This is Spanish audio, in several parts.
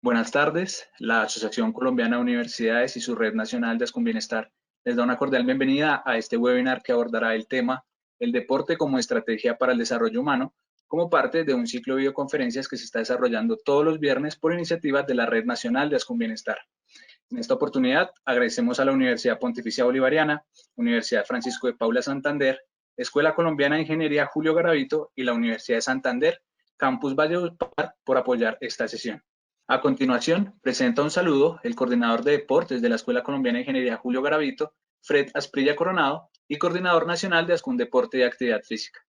Buenas tardes. La Asociación Colombiana de Universidades y su Red Nacional de Ascombienestar les da una cordial bienvenida a este webinar que abordará el tema El deporte como estrategia para el desarrollo humano, como parte de un ciclo de videoconferencias que se está desarrollando todos los viernes por iniciativa de la Red Nacional de Ascombienestar. En esta oportunidad agradecemos a la Universidad Pontificia Bolivariana, Universidad Francisco de Paula Santander, Escuela Colombiana de Ingeniería Julio Garavito y la Universidad de Santander, Campus Valledupar, por apoyar esta sesión. A continuación, presenta un saludo el coordinador de deportes de la Escuela Colombiana de Ingeniería Julio Garavito, Fred Asprilla Coronado, y coordinador nacional de Ascundeporte y Actividad Física.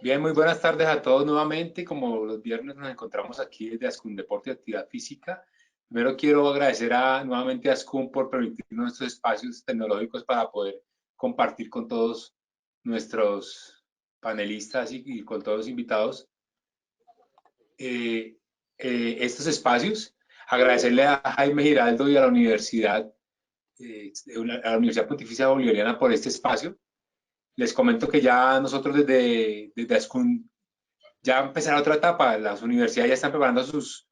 Bien, muy buenas tardes a todos nuevamente. Como los viernes nos encontramos aquí desde Ascundeporte y Actividad Física. Primero quiero agradecer nuevamente a Ascun por permitirnos estos espacios tecnológicos para poder compartir con todos nuestros panelistas y con todos los invitados estos espacios. Agradecerle a Jaime Giraldo y a la Universidad Pontificia Bolivariana por este espacio. Les comento que ya nosotros desde Ascun ya empezará otra etapa. Las universidades ya están preparando sus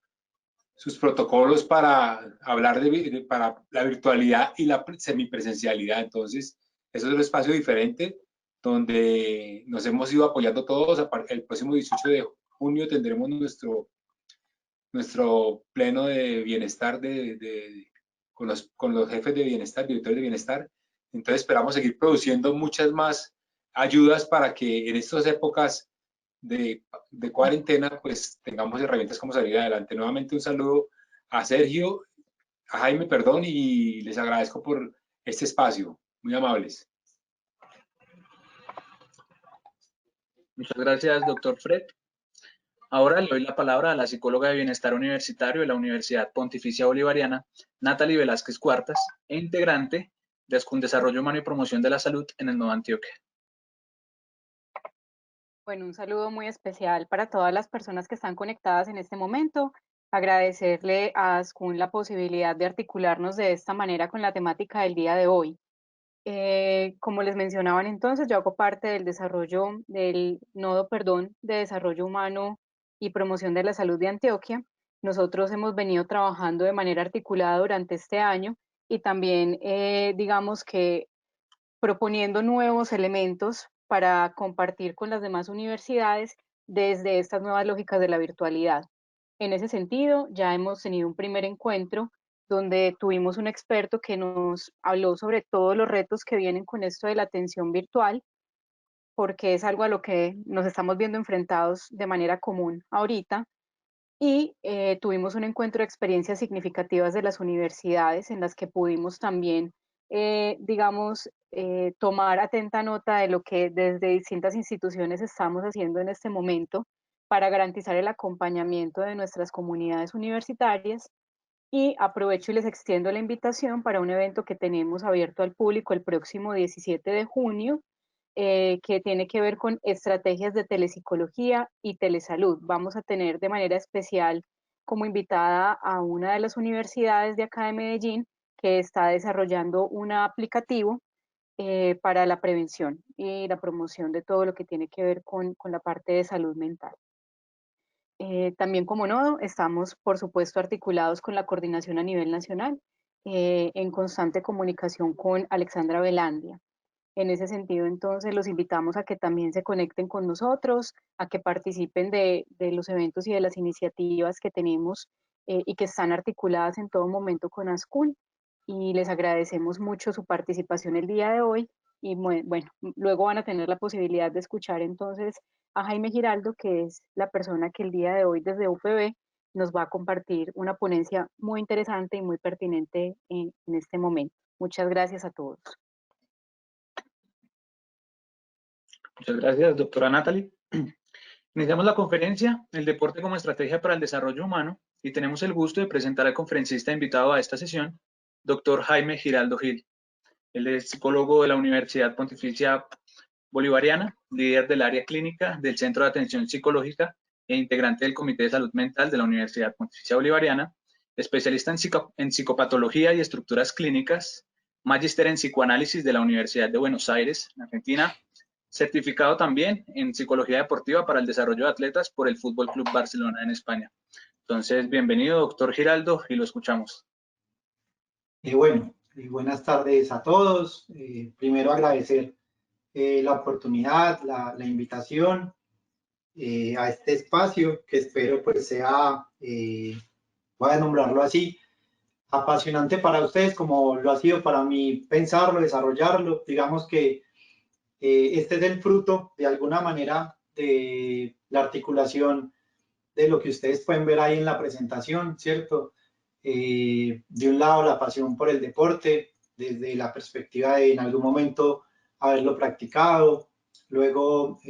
protocolos para hablar para la virtualidad y la semipresencialidad. Entonces, eso es un espacio diferente donde nos hemos ido apoyando todos. El próximo 18 de junio tendremos nuestro pleno de bienestar con los jefes de bienestar, directores de bienestar. Entonces esperamos seguir produciendo muchas más ayudas para que en estas épocas de cuarentena pues tengamos herramientas como salir adelante. Nuevamente un saludo a Sergio, a Jaime, perdón, y les agradezco por este espacio. Muy amables. Muchas gracias, doctor Fred. Ahora le doy la palabra a la psicóloga de bienestar universitario de la Universidad Pontificia Bolivariana, Natalie Velázquez Cuartas, e integrante de Ascundesarrollo Humano y Promoción de la Salud en el Nuevo Antioquia. Bueno, un saludo muy especial para todas las personas que están conectadas en este momento. Agradecerle a Ascun la posibilidad de articularnos de esta manera con la temática del día de hoy. Como les mencionaban entonces, yo hago parte del nodo de desarrollo humano y promoción de la salud de Antioquia. Nosotros hemos venido trabajando de manera articulada durante este año y también, digamos que, proponiendo nuevos elementos para compartir con las demás universidades desde estas nuevas lógicas de la virtualidad. En ese sentido, ya hemos tenido un primer encuentro donde tuvimos un experto que nos habló sobre todos los retos que vienen con esto de la atención virtual, porque es algo a lo que nos estamos viendo enfrentados de manera común ahorita. Y tuvimos un encuentro de experiencias significativas de las universidades en las que pudimos también, tomar atenta nota de lo que desde distintas instituciones estamos haciendo en este momento para garantizar el acompañamiento de nuestras comunidades universitarias. Y aprovecho y les extiendo la invitación para un evento que tenemos abierto al público el próximo 17 de junio, que tiene que ver con estrategias de telepsicología y telesalud. Vamos a tener de manera especial como invitada a una de las universidades de acá de Medellín que está desarrollando un aplicativo para la prevención y la promoción de todo lo que tiene que ver con la parte de salud mental. También, como nodo, estamos, por supuesto, articulados con la coordinación a nivel nacional, en constante comunicación con Alexandra Velandia. En ese sentido, entonces, los invitamos a que también se conecten con nosotros, a que participen de los eventos y de las iniciativas que tenemos y que están articuladas en todo momento con Ascun. Y les agradecemos mucho su participación el día de hoy. Y bueno, luego van a tener la posibilidad de escuchar entonces a Jaime Giraldo, que es la persona que el día de hoy desde UPB nos va a compartir una ponencia muy interesante y muy pertinente en este momento. Muchas gracias a todos. Muchas gracias, doctora Natalie. Iniciamos la conferencia, El deporte como estrategia para el desarrollo humano, y tenemos el gusto de presentar al conferencista invitado a esta sesión, doctor Jaime Giraldo Gil. Él es psicólogo de la Universidad Pontificia Bolivariana, líder del área clínica del Centro de Atención Psicológica e integrante del Comité de Salud Mental de la Universidad Pontificia Bolivariana, especialista en psicopatología y estructuras clínicas, magíster en psicoanálisis de la Universidad de Buenos Aires, en Argentina, certificado también en psicología deportiva para el desarrollo de atletas por el Fútbol Club Barcelona en España. Entonces, bienvenido, doctor Giraldo, y lo escuchamos. Buenas tardes a todos. Primero agradecer la oportunidad, la invitación a este espacio, que espero pues sea, voy a nombrarlo así, apasionante para ustedes como lo ha sido para mí pensarlo, desarrollarlo. Digamos que este es el fruto de alguna manera de la articulación de lo que ustedes pueden ver ahí en la presentación, ¿cierto? De un lado, la pasión por el deporte, desde la perspectiva de en algún momento haberlo practicado, luego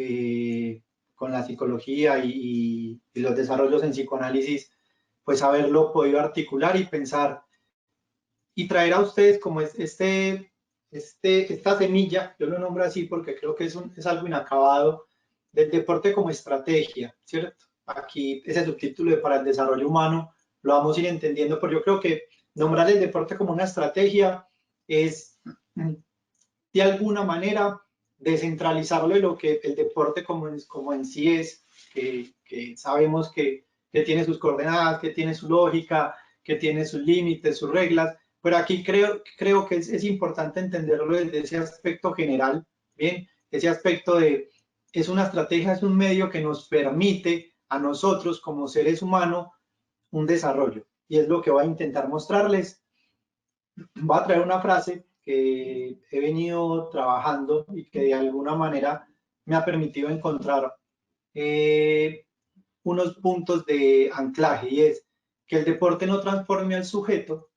con la psicología y los desarrollos en psicoanálisis, pues haberlo podido articular y pensar y traer a ustedes como esta semilla, yo lo nombro así porque creo que es algo inacabado, del deporte como estrategia, ¿cierto? Aquí ese subtítulo de para el desarrollo humano lo vamos a ir entendiendo, pero yo creo que nombrar el deporte como una estrategia es de alguna manera descentralizarlo de lo que el deporte como en sí es, que sabemos que tiene sus coordenadas, que tiene su lógica, que tiene sus límites, sus reglas, pero aquí creo que es importante entenderlo desde ese aspecto general, ¿bien? Ese aspecto de, es una estrategia, es un medio que nos permite a nosotros como seres humanos un desarrollo. Y es lo que voy a intentar mostrarles. Voy a traer una frase que he venido trabajando y que de alguna manera me ha permitido encontrar unos puntos de anclaje, y es que el deporte no transforme al sujeto,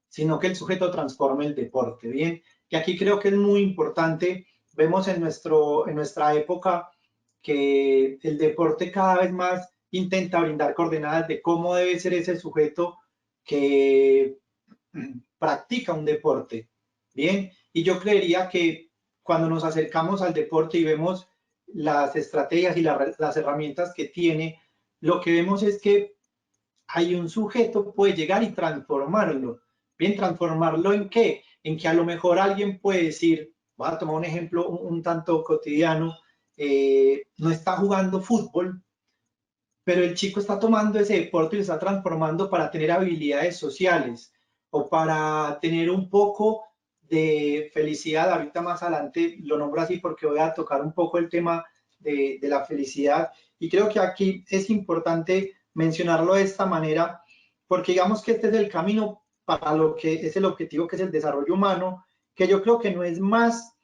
sino que el sujeto transforme el deporte, ¿bien? Y aquí creo que es muy importante, vemos en nuestra época que el deporte cada vez más intenta brindar coordenadas de cómo debe ser ese sujeto que practica un deporte, ¿bien? Y yo creería que cuando nos acercamos al deporte y vemos las estrategias y las herramientas que tiene, lo que vemos es que hay un sujeto puede llegar y transformarlo. Bien, ¿transformarlo en qué? En que a lo mejor alguien puede decir, voy a tomar un ejemplo un tanto cotidiano, no está jugando fútbol, pero el chico está tomando ese deporte y lo está transformando para tener habilidades sociales o para tener un poco de felicidad. Ahorita más adelante lo nombro así porque voy a tocar un poco el tema de la felicidad. Y creo que aquí es importante mencionarlo de esta manera, porque digamos que este es el camino para lo que es el objetivo, que es el desarrollo humano, que yo creo que no es más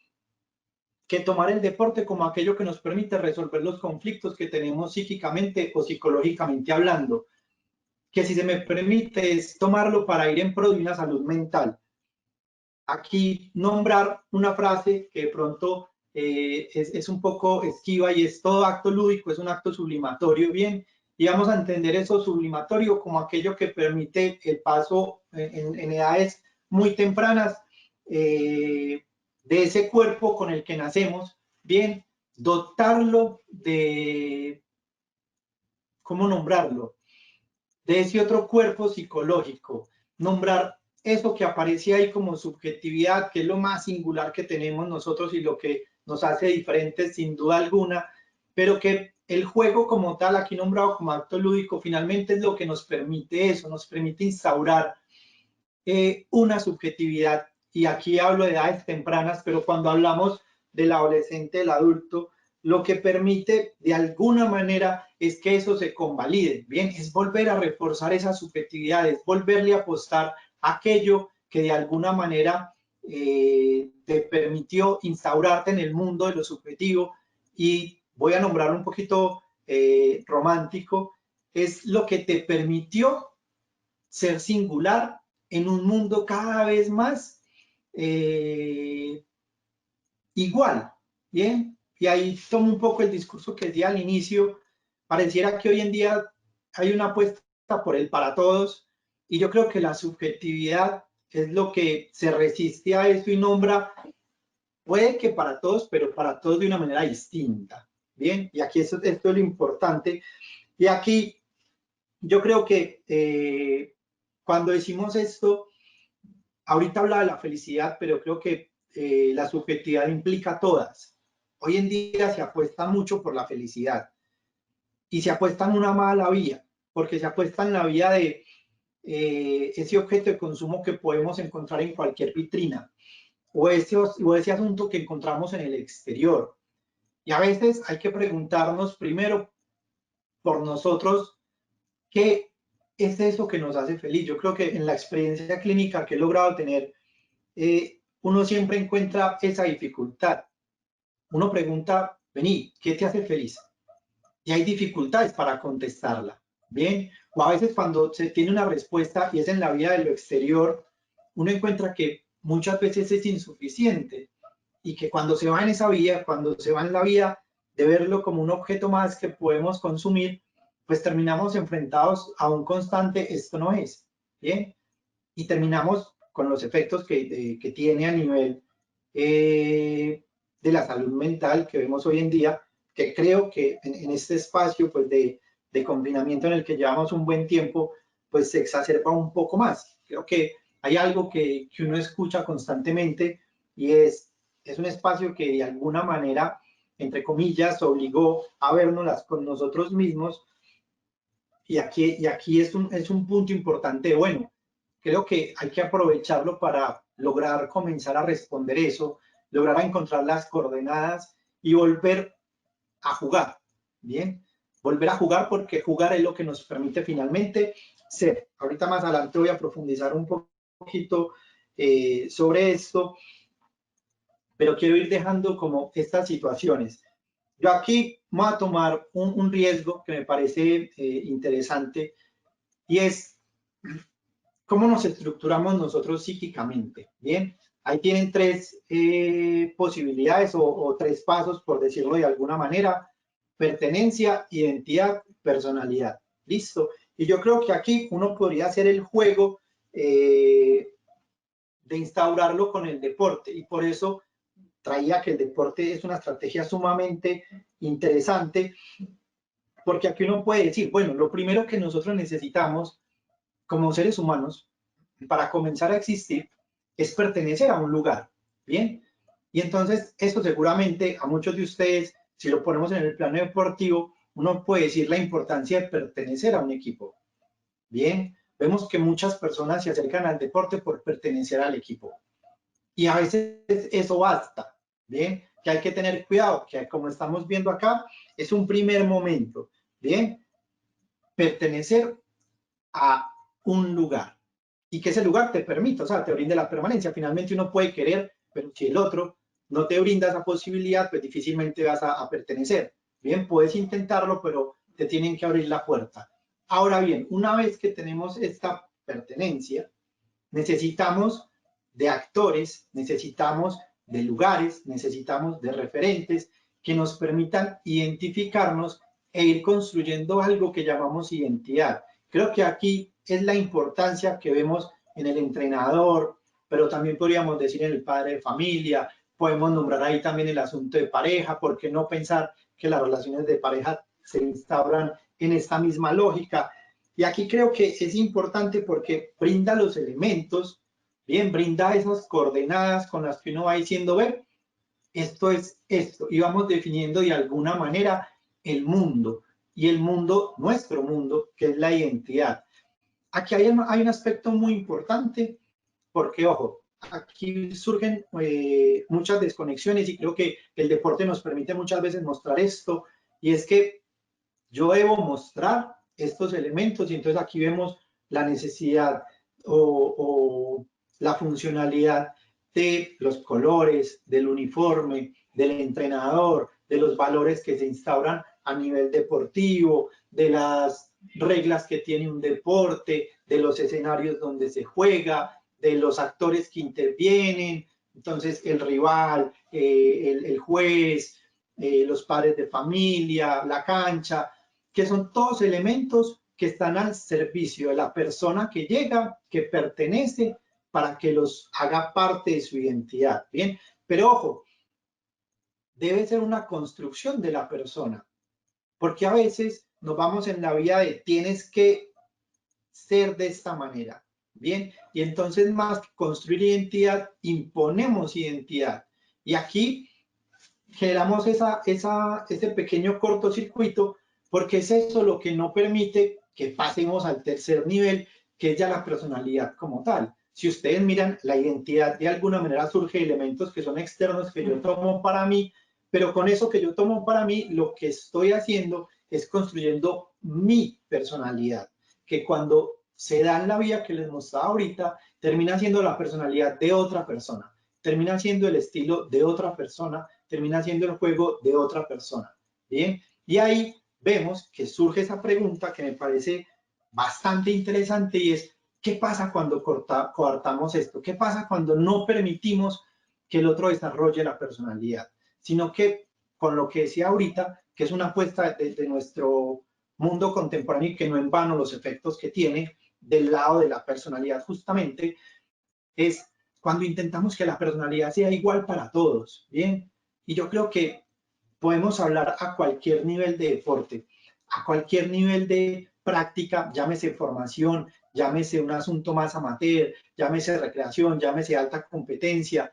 que tomar el deporte como aquello que nos permite resolver los conflictos que tenemos psíquicamente o psicológicamente hablando, que si se me permite es tomarlo para ir en pro de una salud mental. Aquí nombrar una frase que de pronto es un poco esquiva, y es: todo acto lúdico es un acto sublimatorio. Bien, y vamos a entender eso sublimatorio como aquello que permite el paso en edades muy tempranas de ese cuerpo con el que nacemos, bien, dotarlo de, ¿cómo nombrarlo?, de ese otro cuerpo psicológico, nombrar eso que aparece ahí como subjetividad, que es lo más singular que tenemos nosotros y lo que nos hace diferentes sin duda alguna, pero que el juego como tal, aquí nombrado como acto lúdico, finalmente es lo que nos permite eso, nos permite instaurar una subjetividad. Y aquí hablo de edades tempranas, pero cuando hablamos del adolescente, del adulto, lo que permite de alguna manera es que eso se convalide. Bien, es volver a reforzar esa subjetividad, es volverle a apostar aquello que de alguna manera te permitió instaurarte en el mundo de lo subjetivo. Y voy a nombrar un poquito romántico, es lo que te permitió ser singular en un mundo cada vez más igual, ¿bien? Y ahí tomo un poco el discurso que di al inicio. Pareciera que hoy en día hay una apuesta por el para todos, y yo creo que la subjetividad es lo que se resiste a eso y nombra, puede que para todos, pero para todos de una manera distinta, ¿bien? Y aquí esto es lo importante. Y aquí yo creo que cuando decimos esto, ahorita habla de la felicidad, pero creo que la subjetividad implica todas, hoy en día se apuesta mucho por la felicidad y se apuesta en una mala vía, porque se apuesta en la vía de ese objeto de consumo que podemos encontrar en cualquier vitrina o ese asunto que encontramos en el exterior. Y a veces hay que preguntarnos primero por nosotros qué es eso que nos hace feliz. Yo creo que en la experiencia clínica que he logrado tener, uno siempre encuentra esa dificultad. Uno pregunta, vení, ¿qué te hace feliz? Y hay dificultades para contestarla, ¿bien? O a veces cuando se tiene una respuesta y es en la vía de lo exterior, uno encuentra que muchas veces es insuficiente y que cuando se va en esa vía, cuando se va en la vía de verlo como un objeto más que podemos consumir, pues terminamos enfrentados a un constante, esto no es, ¿bien? Y terminamos con los efectos que tiene a nivel de la salud mental que vemos hoy en día, que creo que en este espacio pues de confinamiento en el que llevamos un buen tiempo, pues se exacerba un poco más. Creo que hay algo que uno escucha constantemente y es un espacio que de alguna manera, entre comillas, obligó a vernos con nosotros mismos. Y aquí es un punto importante. Bueno, creo que hay que aprovecharlo para lograr comenzar a responder eso, lograr encontrar las coordenadas y volver a jugar, ¿bien? Volver a jugar porque jugar es lo que nos permite finalmente ser. Ahorita más adelante voy a profundizar un poquito sobre esto, pero quiero ir dejando como estas situaciones. Yo aquí voy a tomar un riesgo que me parece interesante y es cómo nos estructuramos nosotros psíquicamente, ¿bien? Ahí tienen tres posibilidades o tres pasos, por decirlo de alguna manera: pertenencia, identidad, personalidad. ¿Listo? Y yo creo que aquí uno podría hacer el juego de instaurarlo con el deporte, y por eso traía que el deporte es una estrategia sumamente interesante, porque aquí uno puede decir, bueno, lo primero que nosotros necesitamos como seres humanos para comenzar a existir es pertenecer a un lugar, ¿bien? Y entonces esto seguramente a muchos de ustedes, si lo ponemos en el plano deportivo, uno puede decir la importancia de pertenecer a un equipo, ¿bien? Vemos que muchas personas se acercan al deporte por pertenecer al equipo y a veces eso basta, ¿bien? Que hay que tener cuidado, que como estamos viendo acá, es un primer momento, ¿bien? Pertenecer a un lugar y que ese lugar te permita, o sea, te brinde la permanencia. Finalmente uno puede querer, pero si el otro no te brinda esa posibilidad, pues difícilmente vas a pertenecer. Bien, puedes intentarlo, pero te tienen que abrir la puerta. Ahora bien, una vez que tenemos esta pertenencia, necesitamos de actores, necesitamos de lugares, necesitamos de referentes que nos permitan identificarnos e ir construyendo algo que llamamos identidad. Creo que aquí es la importancia que vemos en el entrenador, pero también podríamos decir en el padre de familia, podemos nombrar ahí también el asunto de pareja, ¿por qué no pensar que las relaciones de pareja se instauran en esta misma lógica? Y aquí creo que es importante porque brinda los elementos, bien, brinda esas coordenadas con las que uno va diciendo, ver, esto es esto, y vamos definiendo de alguna manera el mundo, y el mundo, nuestro mundo, que es la identidad. Aquí hay un aspecto muy importante, porque, ojo, aquí surgen muchas desconexiones y creo que el deporte nos permite muchas veces mostrar esto, y es que yo debo mostrar estos elementos, y entonces aquí vemos la necesidad o la funcionalidad de los colores, del uniforme, del entrenador, de los valores que se instauran a nivel deportivo, de las reglas que tiene un deporte, de los escenarios donde se juega, de los actores que intervienen, entonces el rival, el juez, los padres de familia, la cancha, que son todos elementos que están al servicio de la persona que llega, que pertenece, para que los haga parte de su identidad. Bien, pero ojo, debe ser una construcción de la persona, porque a veces nos vamos en la vía de tienes que ser de esta manera. Bien, y entonces más que construir identidad, imponemos identidad. Y aquí generamos ese pequeño cortocircuito, porque es eso lo que no permite que pasemos al tercer nivel, que es ya la personalidad como tal. Si ustedes miran, la identidad de alguna manera surge de elementos que son externos, que yo tomo para mí, pero con eso que yo tomo para mí, lo que estoy haciendo es construyendo mi personalidad, que cuando se da en la vía que les mostraba ahorita, termina siendo la personalidad de otra persona, termina siendo el estilo de otra persona, termina siendo el juego de otra persona. Bien, y ahí vemos que surge esa pregunta que me parece bastante interesante, y es, ¿qué pasa cuando coartamos esto? ¿Qué pasa cuando no permitimos que el otro desarrolle la personalidad? Sino que, con lo que decía ahorita, que es una apuesta de nuestro mundo contemporáneo y que no en vano los efectos que tiene del lado de la personalidad justamente, es cuando intentamos que la personalidad sea igual para todos, ¿bien? Y yo creo que podemos hablar a cualquier nivel de deporte, a cualquier nivel de práctica, llámese formación, llámese un asunto más amateur, llámese recreación, llámese alta competencia.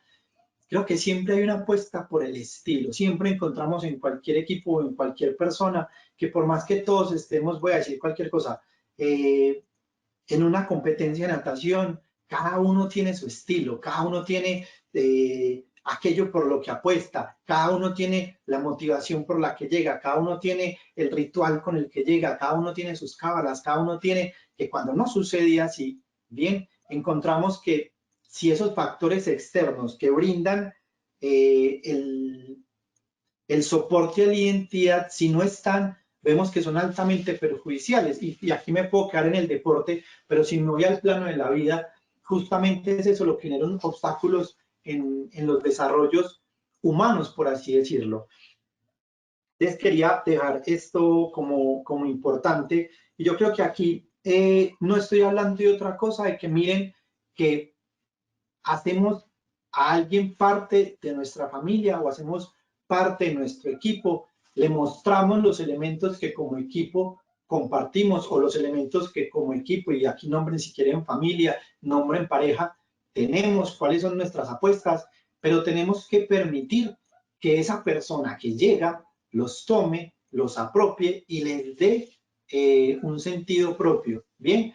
Creo que siempre hay una apuesta por el estilo, siempre encontramos en cualquier equipo o en cualquier persona que por más que todos estemos, voy a decir cualquier cosa, en una competencia de natación, cada uno tiene su estilo, cada uno tiene aquello por lo que apuesta, cada uno tiene la motivación por la que llega, cada uno tiene el ritual con el que llega, cada uno tiene sus cábalas, cada uno tiene que cuando no sucedía así, bien, encontramos que si esos factores externos que brindan el soporte a la identidad, si no están, vemos que son altamente perjudiciales. Y aquí me puedo quedar en el deporte, pero si me voy al plano de la vida, justamente es eso lo que genera obstáculos en los desarrollos humanos, por así decirlo. Les quería dejar esto como importante, y yo creo que aquí no estoy hablando de otra cosa, de que miren que hacemos a alguien parte de nuestra familia o hacemos parte de nuestro equipo, le mostramos los elementos que como equipo compartimos o los elementos que como equipo, y aquí nombren si quieren familia, nombren pareja, tenemos, cuáles son nuestras apuestas, pero tenemos que permitir que esa persona que llega los tome, los apropie y les dé un sentido propio. ¿Bien?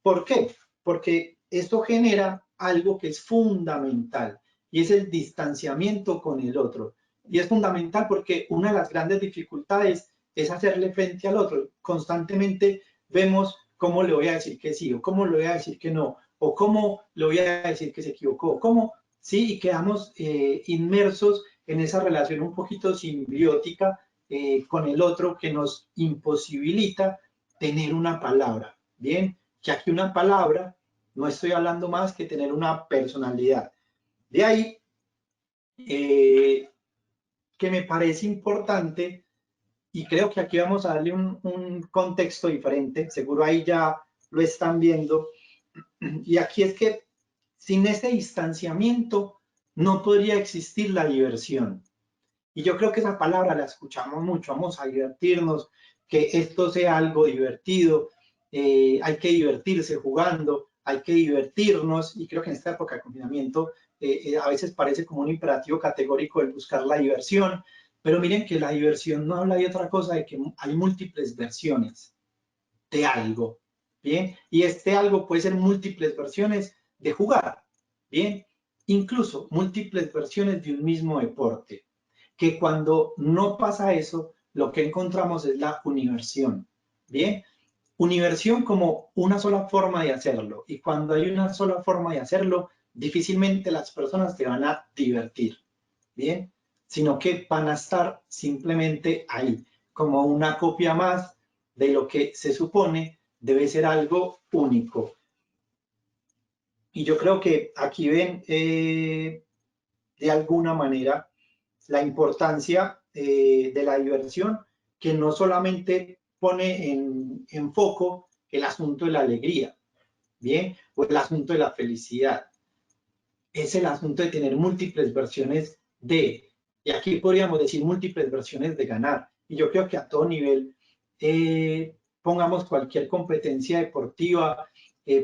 ¿Por qué? Porque esto genera algo que es fundamental, y es el distanciamiento con el otro. Y es fundamental porque una de las grandes dificultades es hacerle frente al otro. Constantemente vemos cómo le voy a decir que sí, o cómo le voy a decir que no, o cómo le voy a decir que se equivocó, cómo, sí, y quedamos inmersos en esa relación un poquito simbiótica con el otro, que nos imposibilita tener una palabra. Bien, que aquí una palabra, no estoy hablando más que tener una personalidad. De ahí que me parece importante, y creo que aquí vamos a darle un contexto diferente, seguro ahí ya lo están viendo, y aquí es que sin ese distanciamiento no podría existir la diversión. Y yo creo que esa palabra la escuchamos mucho, vamos a divertirnos, que esto sea algo divertido, hay que divertirse jugando, hay que divertirnos, y creo que en esta época de confinamiento a veces parece como un imperativo categórico el buscar la diversión, pero miren que la diversión no habla de otra cosa, de que hay múltiples versiones de algo, ¿bien? Y este algo puede ser múltiples versiones de jugar, ¿bien? Incluso múltiples versiones de un mismo deporte, que cuando no pasa eso, lo que encontramos es la universión, ¿bien? Universión como una sola forma de hacerlo, y cuando hay una sola forma de hacerlo, difícilmente las personas te van a divertir, ¿bien? Sino que van a estar simplemente ahí, como una copia más de lo que se supone debe ser algo único. Y yo creo que aquí ven de alguna manera la importancia de la diversión, que no solamente pone en foco el asunto de la alegría, ¿bien? O el asunto de la felicidad. Es el asunto de tener múltiples versiones de, y aquí podríamos decir múltiples versiones de ganar. Y yo creo que a todo nivel, pongamos cualquier competencia deportiva,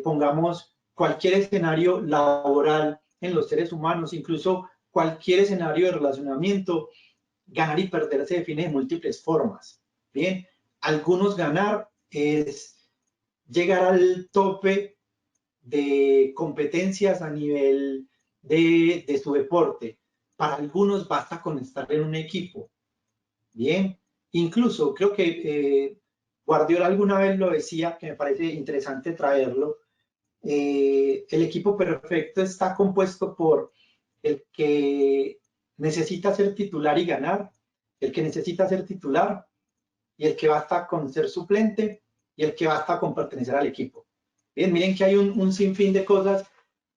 pongamos cualquier escenario laboral en los seres humanos, incluso cualquier escenario de relacionamiento, ganar y perder se define de múltiples formas. Bien, algunos ganar es llegar al tope de competencias a nivel de su deporte. Para algunos basta con estar en un equipo. Bien, incluso creo que Guardiola alguna vez lo decía, que me parece interesante traerlo. El equipo perfecto está compuesto por el que necesita ser titular y ganar, el que necesita ser titular y el que basta con ser suplente y el que basta con pertenecer al equipo. Bien, miren que hay un sinfín de cosas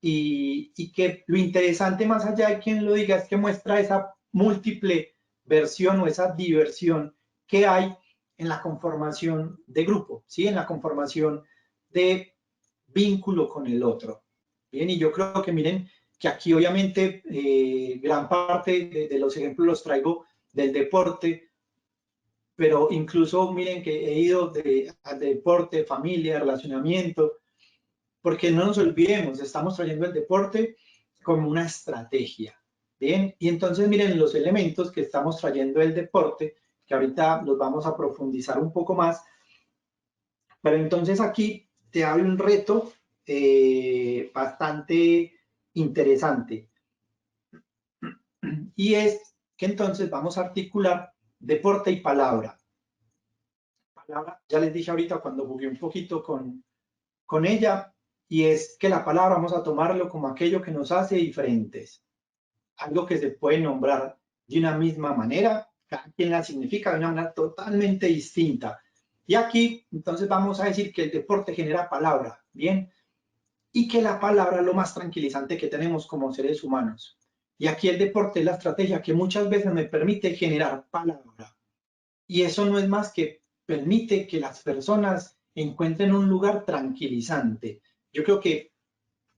y que lo interesante más allá de quien lo diga es que muestra esa múltiple versión o esa diversión que hay en la conformación de grupo, ¿sí? En la conformación de vínculo con el otro. Bien, y yo creo que miren que aquí obviamente gran parte de los ejemplos los traigo del deporte, pero incluso miren que he ido al deporte, familia, relacionamiento, porque no nos olvidemos, estamos trayendo el deporte como una estrategia, ¿bien? Y entonces miren los elementos que estamos trayendo del deporte, que ahorita los vamos a profundizar un poco más, pero entonces aquí te abre un reto bastante interesante, y es que entonces vamos a articular deporte y palabra. Ya les dije ahorita cuando jugué un poquito con ella, y es que la palabra vamos a tomarlo como aquello que nos hace diferentes, algo que se puede nombrar de una misma manera, cada quien la significa de una manera totalmente distinta. Y aquí entonces vamos a decir que el deporte genera palabra, ¿bien? Y que la palabra es lo más tranquilizante que tenemos como seres humanos. Y aquí el deporte es la estrategia que muchas veces me permite generar palabra. Y eso no es más que permite que las personas encuentren un lugar tranquilizante. Yo creo que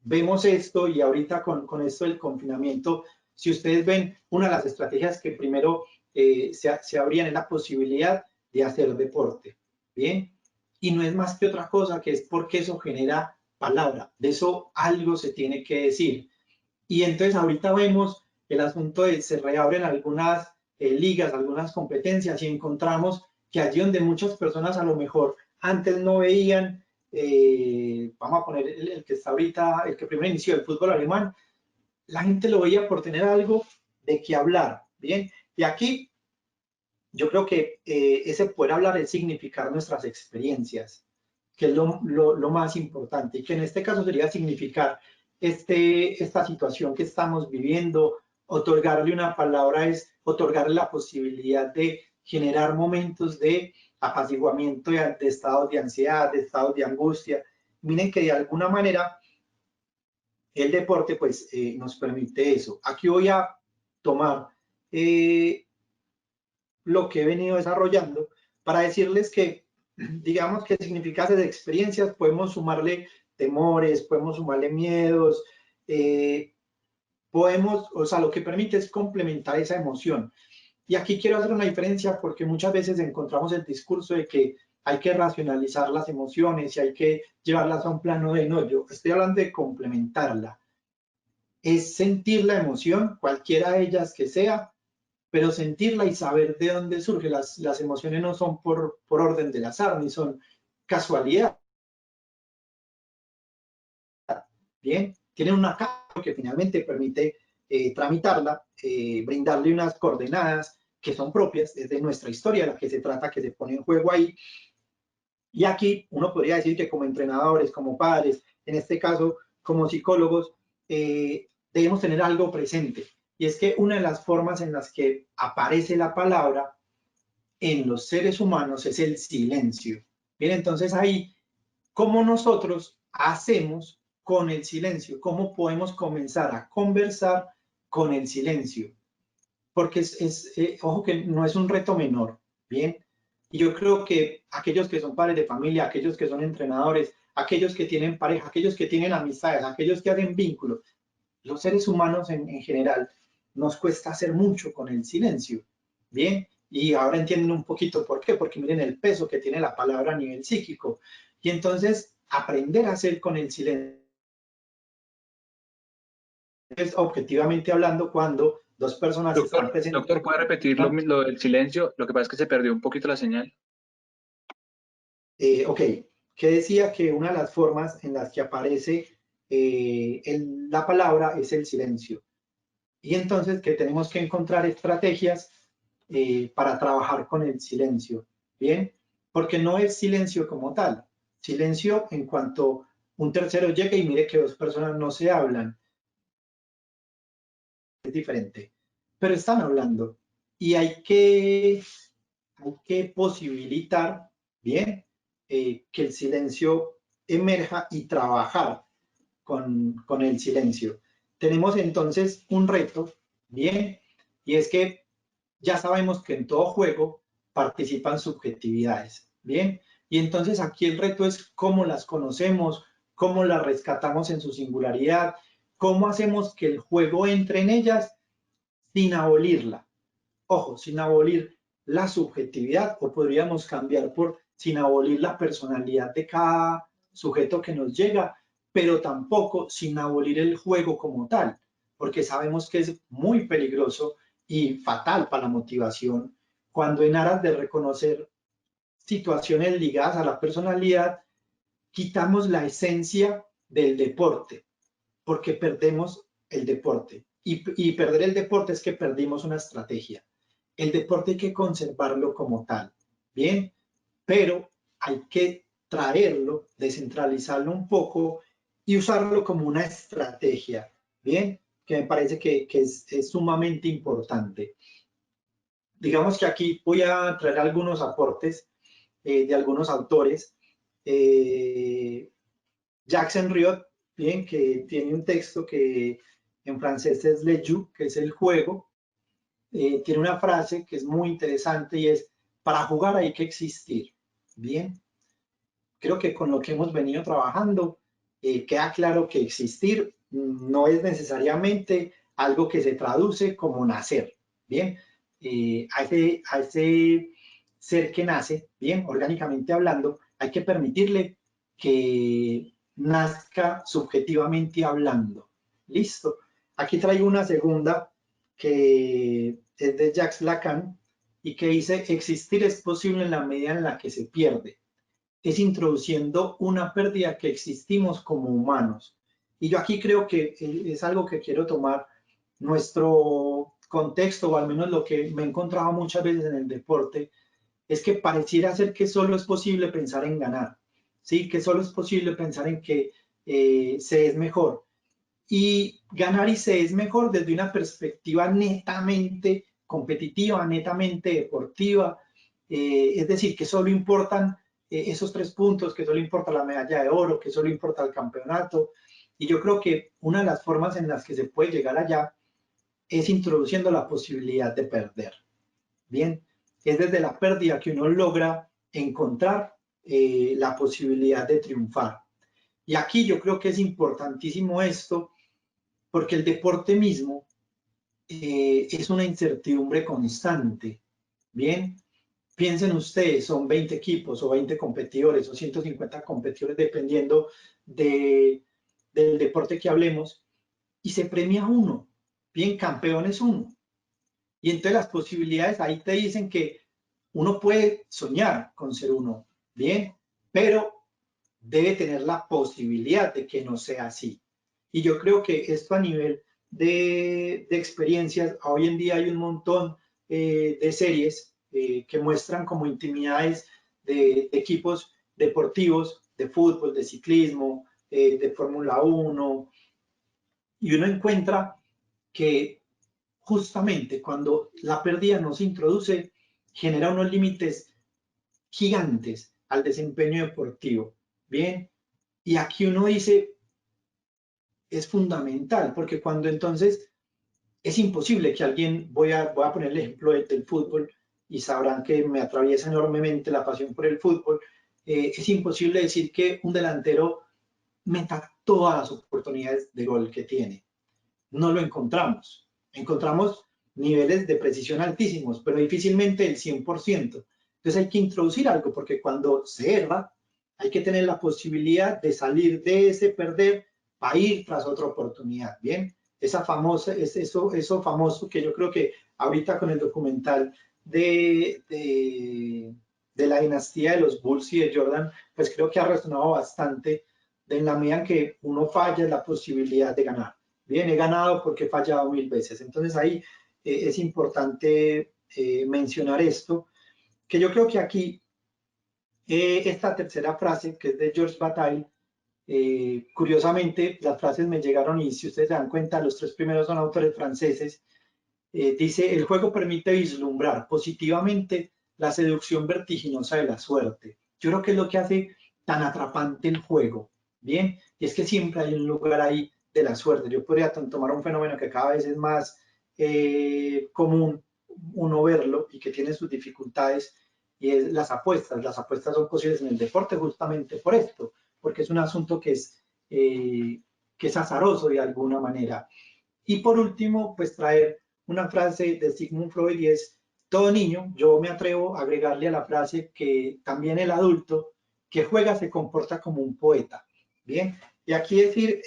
vemos esto y ahorita con esto del confinamiento, si ustedes ven, una de las estrategias que primero se abrían es la posibilidad de hacer deporte, ¿bien? Y no es más que otra cosa que es porque eso genera palabra, de eso algo se tiene que decir. Y entonces ahorita vemos el asunto de se reabren algunas ligas, algunas competencias y encontramos que allí donde muchas personas a lo mejor antes no veían, vamos a poner el que está ahorita, el que primero inició el fútbol alemán, la gente lo veía por tener algo de qué hablar, ¿bien? Y aquí yo creo que ese poder hablar es significar nuestras experiencias, que es lo más importante, y que en este caso sería significar esta situación que estamos viviendo. Otorgarle una palabra es otorgarle la posibilidad de generar momentos de apaciguamiento de estados de ansiedad, de estados de angustia. Miren que de alguna manera el deporte pues nos permite eso. Aquí voy a tomar lo que he venido desarrollando para decirles que, digamos que significados de experiencias, podemos sumarle temores, podemos sumarle miedos, o sea, lo que permite es complementar esa emoción. Y aquí quiero hacer una diferencia porque muchas veces encontramos el discurso de que hay que racionalizar las emociones y hay que llevarlas a un plano de no, yo estoy hablando de complementarla. Es sentir la emoción, cualquiera de ellas que sea, pero sentirla y saber de dónde surge. Las emociones no son por orden del azar, ni son casualidad. Bien, tienen una causa que finalmente permite tramitarla, brindarle unas coordenadas que son propias, es de nuestra historia la que se trata, que se pone en juego ahí. Y aquí uno podría decir que como entrenadores, como padres, en este caso como psicólogos, debemos tener algo presente. Y es que una de las formas en las que aparece la palabra en los seres humanos es el silencio. Bien, entonces ahí, ¿cómo nosotros hacemos con el silencio? ¿Cómo podemos comenzar a conversar con el silencio? Porque ojo que no es un reto menor, ¿bien? Y yo creo que aquellos que son padres de familia, aquellos que son entrenadores, aquellos que tienen pareja, aquellos que tienen amistades, aquellos que hacen vínculos, los seres humanos en general, nos cuesta hacer mucho con el silencio, ¿bien? Y ahora entienden un poquito por qué, porque miren el peso que tiene la palabra a nivel psíquico. Y entonces, aprender a hacer con el silencio es objetivamente hablando cuando dos personas están presentes. Doctor, ¿puede repetir lo del silencio? Lo que pasa es que se perdió un poquito la señal. Ok, que decía que una de las formas en las que aparece la palabra es el silencio. Y entonces que tenemos que encontrar estrategias para trabajar con el silencio, ¿bien? Porque no es silencio como tal. Silencio en cuanto un tercero llegue y mire que dos personas no se hablan. Es diferente, pero están hablando. Y hay que posibilitar, ¿bien? Que el silencio emerja y trabajar con el silencio. Tenemos entonces un reto, ¿bien? Y es que ya sabemos que en todo juego participan subjetividades, ¿bien? Y entonces aquí el reto es cómo las conocemos, cómo las rescatamos en su singularidad, cómo hacemos que el juego entre en ellas sin abolirla. Ojo, sin abolir la subjetividad, o podríamos cambiar por sin abolir la personalidad de cada sujeto que nos llega, pero tampoco sin abolir el juego como tal, porque sabemos que es muy peligroso y fatal para la motivación cuando en aras de reconocer situaciones ligadas a la personalidad, quitamos la esencia del deporte, porque perdemos el deporte. Y perder el deporte es que perdimos una estrategia. El deporte hay que conservarlo como tal, ¿bien? Pero hay que traerlo, descentralizarlo un poco y usarlo como una estrategia, ¿bien? Que me parece que es sumamente importante. Digamos que aquí voy a traer algunos aportes de algunos autores. Jacques Henriot, bien, que tiene un texto que en francés es le jeu, que es el juego, tiene una frase que es muy interesante y es, para jugar hay que existir. Bien, creo que con lo que hemos venido trabajando, queda claro que existir no es necesariamente algo que se traduce como nacer. Bien, a ese ser que nace, bien, orgánicamente hablando, hay que permitirle que nazca subjetivamente hablando. Listo. Aquí traigo una segunda que es de Jacques Lacan y que dice, existir es posible en la medida en la que se pierde. Es introduciendo una pérdida que existimos como humanos. Y yo aquí creo que es algo que quiero tomar nuestro contexto, o al menos lo que me he encontrado muchas veces en el deporte, es que pareciera ser que solo es posible pensar en ganar, ¿sí? Que solo es posible pensar en que se es mejor. Y ganar y se es mejor desde una perspectiva netamente competitiva, netamente deportiva, es decir, que solo importan esos 3 puntos, que solo importa la medalla de oro, que solo importa el campeonato. Y yo creo que una de las formas en las que se puede llegar allá es introduciendo la posibilidad de perder. Bien, es desde la pérdida que uno logra encontrar la posibilidad de triunfar. Y aquí yo creo que es importantísimo esto, porque el deporte mismo es una incertidumbre constante. Bien, piensen ustedes, son 20 equipos o 20 competidores o 150 competidores dependiendo del deporte que hablemos, y se premia uno. Bien, campeón es uno. Y entonces las posibilidades ahí te dicen que uno puede soñar con ser uno, bien, pero debe tener la posibilidad de que no sea así. Y yo creo que esto a nivel de experiencias, hoy en día hay un montón de series que muestran como intimidades de equipos deportivos, de fútbol, de ciclismo, de Fórmula 1, y uno encuentra que justamente cuando la pérdida no se introduce, genera unos límites gigantes al desempeño deportivo. Bien, y aquí uno dice, es fundamental, porque cuando entonces es imposible que alguien, voy a poner el ejemplo del fútbol, y sabrán que me atraviesa enormemente la pasión por el fútbol, es imposible decir que un delantero meta todas las oportunidades de gol que tiene. No lo encontramos. Encontramos niveles de precisión altísimos, pero difícilmente el 100%. Entonces hay que introducir algo, porque cuando se erra, hay que tener la posibilidad de salir de ese perder para ir tras otra oportunidad, ¿bien? eso famoso que yo creo que ahorita con el documental de la dinastía de los Bulls y de Jordan, pues creo que ha resonado bastante en la medida en que uno falla la posibilidad de ganar. Bien, he ganado porque he fallado 1000 veces. Entonces ahí es importante mencionar esto, que yo creo que aquí esta tercera frase, que es de George Bataille, curiosamente las frases me llegaron y si ustedes se dan cuenta, los 3 primeros son autores franceses. Dice, el juego permite vislumbrar positivamente la seducción vertiginosa de la suerte. Yo creo que es lo que hace tan atrapante el juego, ¿bien? Y es que siempre hay un lugar ahí de la suerte. Yo podría tomar un fenómeno que cada vez es más común uno verlo y que tiene sus dificultades, y es las apuestas. Las apuestas son posibles en el deporte justamente por esto, porque es un asunto que es azaroso de alguna manera. Y por último, pues traer una frase de Sigmund Freud y es, todo niño, yo me atrevo a agregarle a la frase que también el adulto que juega se comporta como un poeta. Bien, y aquí decir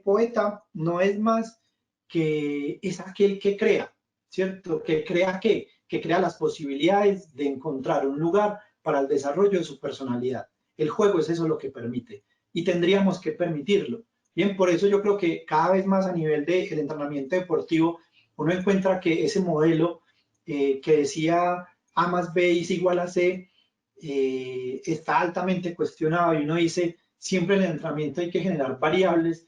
poeta no es más que es aquel que crea, ¿cierto? ¿Que crea qué? Que crea las posibilidades de encontrar un lugar para el desarrollo de su personalidad. El juego es eso lo que permite y tendríamos que permitirlo. Bien, por eso yo creo que cada vez más a nivel del entrenamiento deportivo uno encuentra que ese modelo que decía A más B es igual a C está altamente cuestionado y uno dice siempre en el entrenamiento hay que generar variables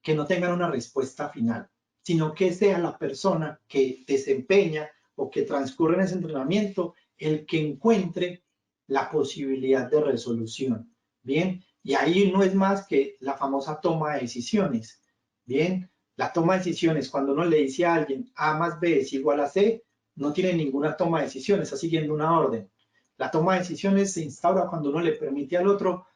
que no tengan una respuesta final, sino que sea la persona que desempeña o que transcurre en ese entrenamiento el que encuentre la posibilidad de resolución. Bien, y ahí no es más que la famosa toma de decisiones. Bien, la toma de decisiones, cuando uno le dice a alguien A más B es igual a C, no tiene ninguna toma de decisiones, está siguiendo una orden. La toma de decisiones se instaura cuando uno le permite al otro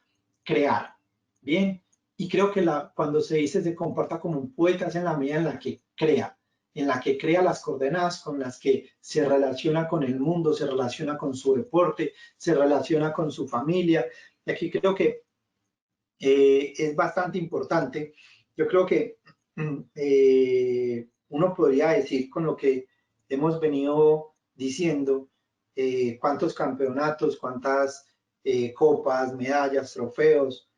crear. Bien, y creo que cuando se dice se comporta como un poeta es en la medida en la que crea las coordenadas con las que se relaciona con el mundo, se relaciona con su deporte, se relaciona con su familia. Y aquí creo que es bastante importante. Yo creo que uno podría decir con lo que hemos venido diciendo, cuántos campeonatos, cuántas copas, medallas, trofeos,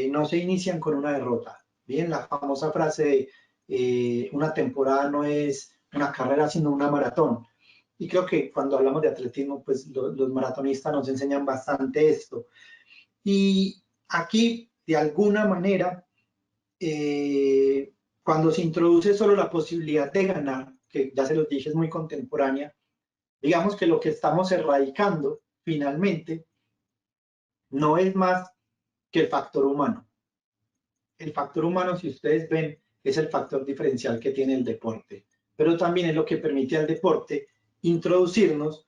no se inician con una derrota. Bien, la famosa frase de una temporada no es una carrera, sino una maratón. Y creo que cuando hablamos de atletismo, pues los maratonistas nos enseñan bastante esto. Y aquí, de alguna manera, cuando se introduce solo la posibilidad de ganar, que ya se los dije es muy contemporánea, digamos que lo que estamos erradicando finalmente no es más que el factor humano. El factor humano, si ustedes ven, es el factor diferencial que tiene el deporte, pero también es lo que permite al deporte introducirnos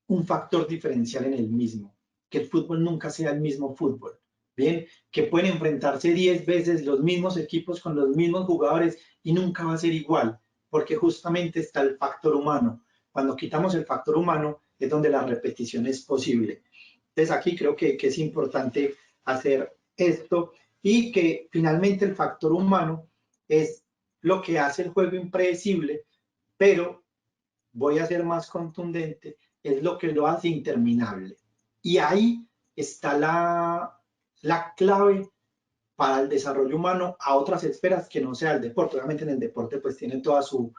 un factor diferencial en el mismo, que el fútbol nunca sea el mismo fútbol. Bien, que pueden enfrentarse 10 veces los mismos equipos con los mismos jugadores y nunca va a ser igual, porque justamente está el factor humano. Cuando quitamos el factor humano es donde la repetición es posible. Entonces aquí creo que es importante hacer esto y que finalmente el factor humano es lo que hace el juego impredecible, pero voy a ser más contundente, es lo que lo hace interminable. Y ahí está la clave para el desarrollo humano a otras esferas que no sea el deporte. Obviamente en el deporte pues tiene toda su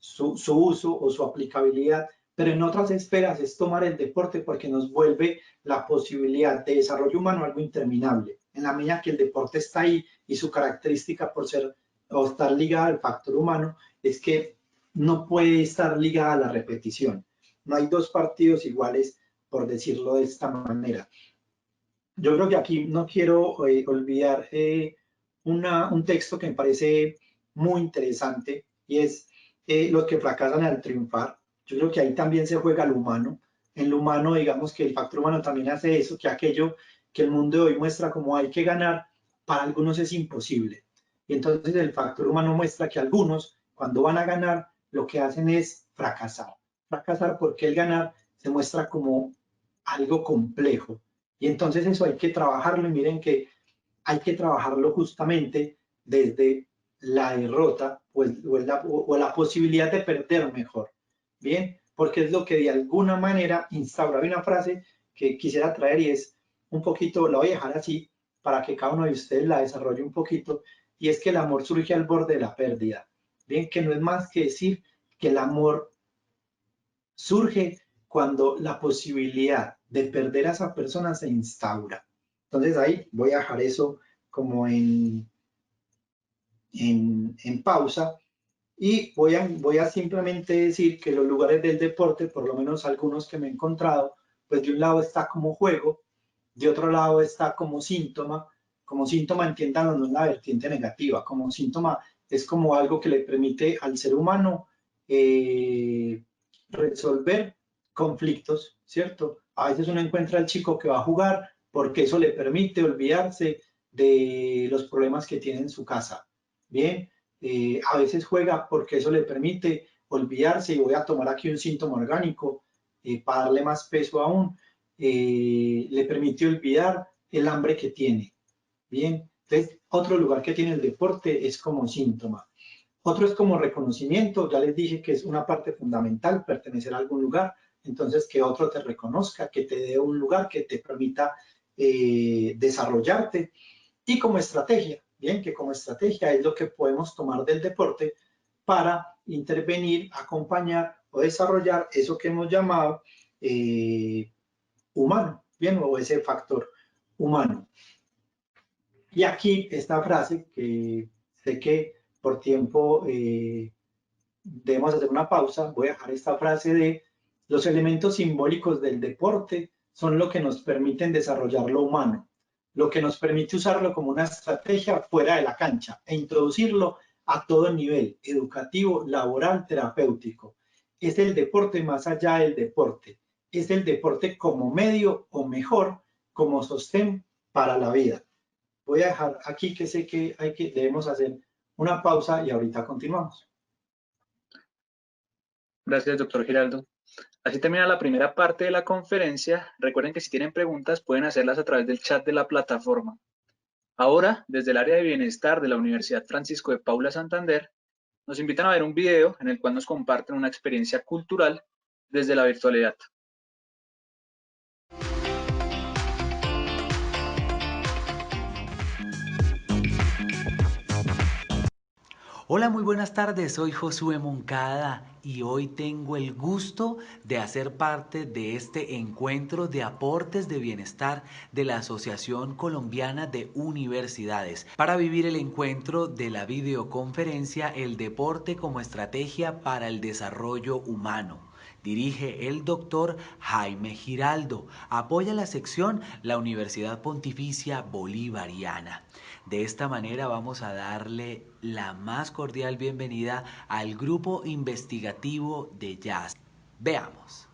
uso o su aplicabilidad, pero en otras esferas es tomar el deporte porque nos vuelve la posibilidad de desarrollo humano algo interminable. En la medida que el deporte está ahí y su característica por ser o estar ligada al factor humano es que no puede estar ligada a la repetición. No hay dos partidos iguales, por decirlo de esta manera. Yo creo que aquí no quiero olvidar un texto que me parece muy interesante y es los que fracasan al triunfar. Yo creo que ahí también se juega lo humano. En lo humano, digamos que el factor humano también hace eso, que aquello que el mundo de hoy muestra como hay que ganar, para algunos es imposible. Y entonces el factor humano muestra que algunos, cuando van a ganar, lo que hacen es fracasar. Fracasar porque el ganar se muestra como algo complejo. Y entonces eso hay que trabajarlo y miren que hay que trabajarlo justamente desde la derrota o la posibilidad de perder mejor. Bien, porque es lo que de alguna manera instaura. Hay una frase que quisiera traer y es un poquito, la voy a dejar así para que cada uno de ustedes la desarrolle un poquito, y es que el amor surge al borde de la pérdida. Bien, que no es más que decir que el amor surge cuando la posibilidad de perder a esa persona se instaura. Entonces ahí voy a dejar eso como en pausa, y voy a simplemente decir que los lugares del deporte, por lo menos algunos que me he encontrado, pues de un lado está como juego, de otro lado está como síntoma entiéndanlo, no en la vertiente negativa, como síntoma es como algo que le permite al ser humano resolver conflictos, ¿cierto? A veces uno encuentra al chico que va a jugar porque eso le permite olvidarse de los problemas que tiene en su casa. Bien, a veces juega porque eso le permite olvidarse, y voy a tomar aquí un síntoma orgánico para darle más peso aún, le permite olvidar el hambre que tiene. Bien, entonces otro lugar que tiene el deporte es como síntoma. Otro es como reconocimiento, ya les dije que es una parte fundamental, pertenecer a algún lugar, entonces que otro te reconozca, que te dé un lugar que te permita desarrollarte. Y como estrategia, bien, que como estrategia es lo que podemos tomar del deporte para intervenir, acompañar o desarrollar eso que hemos llamado humano, bien, o ese factor humano. Y aquí esta frase, que sé que por tiempo debemos hacer una pausa, voy a dejar esta frase de: los elementos simbólicos del deporte son lo que nos permiten desarrollar lo humano, lo que nos permite usarlo como una estrategia fuera de la cancha e introducirlo a todo nivel, educativo, laboral, terapéutico. Es el deporte más allá del deporte, es el deporte como medio, o mejor, como sostén para la vida. Voy a dejar aquí que sé que debemos hacer una pausa y ahorita continuamos. Gracias, doctor Giraldo. Así termina la primera parte de la conferencia. Recuerden que si tienen preguntas pueden hacerlas a través del chat de la plataforma. Ahora, desde el área de bienestar de la Universidad Francisco de Paula Santander, nos invitan a ver un video en el cual nos comparten una experiencia cultural desde la virtualidad. Hola, muy buenas tardes, soy Josué Moncada y hoy tengo el gusto de hacer parte de este encuentro de aportes de bienestar de la Asociación Colombiana de Universidades para vivir el encuentro de la videoconferencia El deporte como estrategia para el desarrollo humano. Dirige el doctor Jaime Giraldo. Apoya la sección la Universidad Pontificia Bolivariana. De esta manera vamos a darle la más cordial bienvenida al grupo investigativo de jazz. Veamos.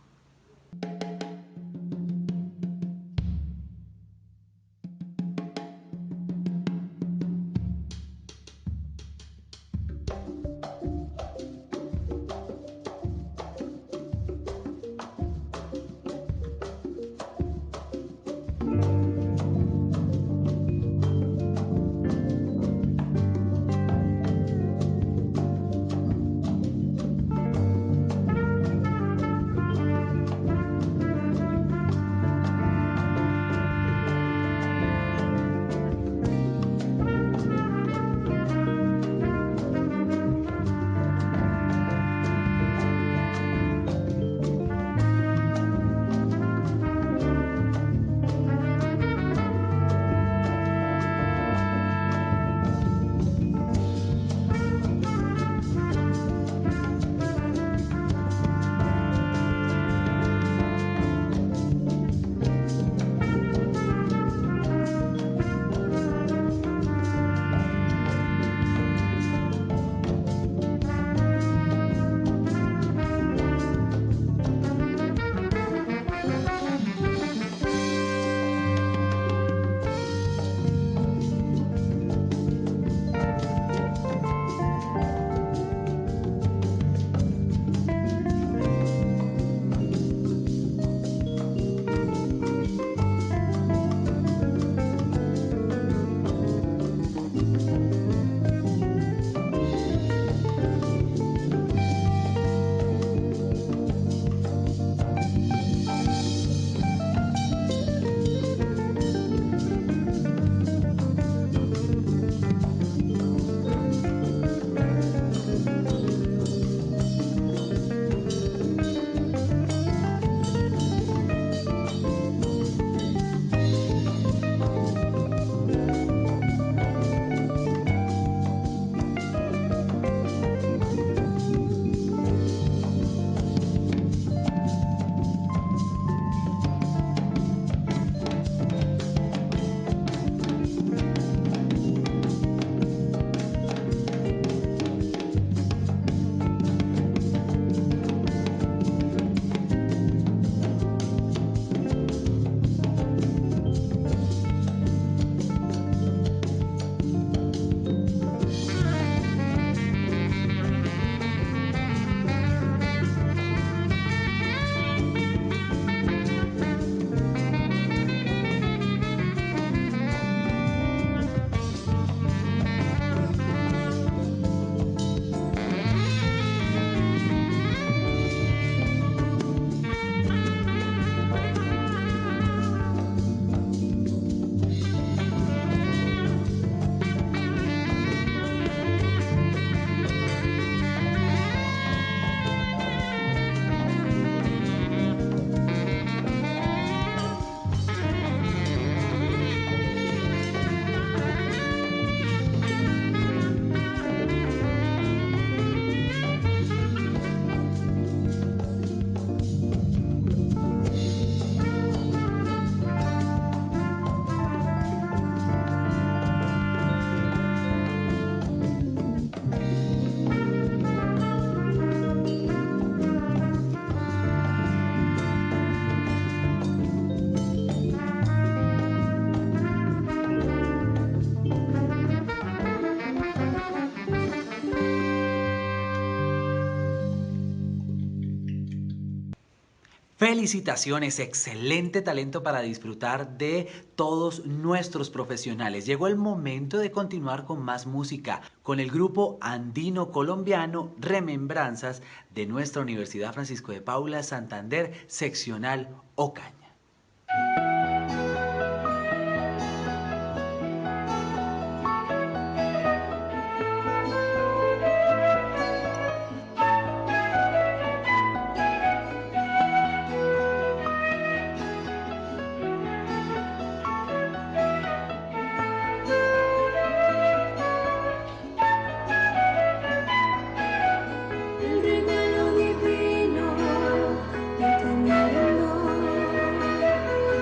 Felicitaciones, excelente talento para disfrutar de todos nuestros profesionales. Llegó el momento de continuar con más música, con el grupo andino colombiano Remembranzas de nuestra Universidad Francisco de Paula Santander, seccional Ocaña.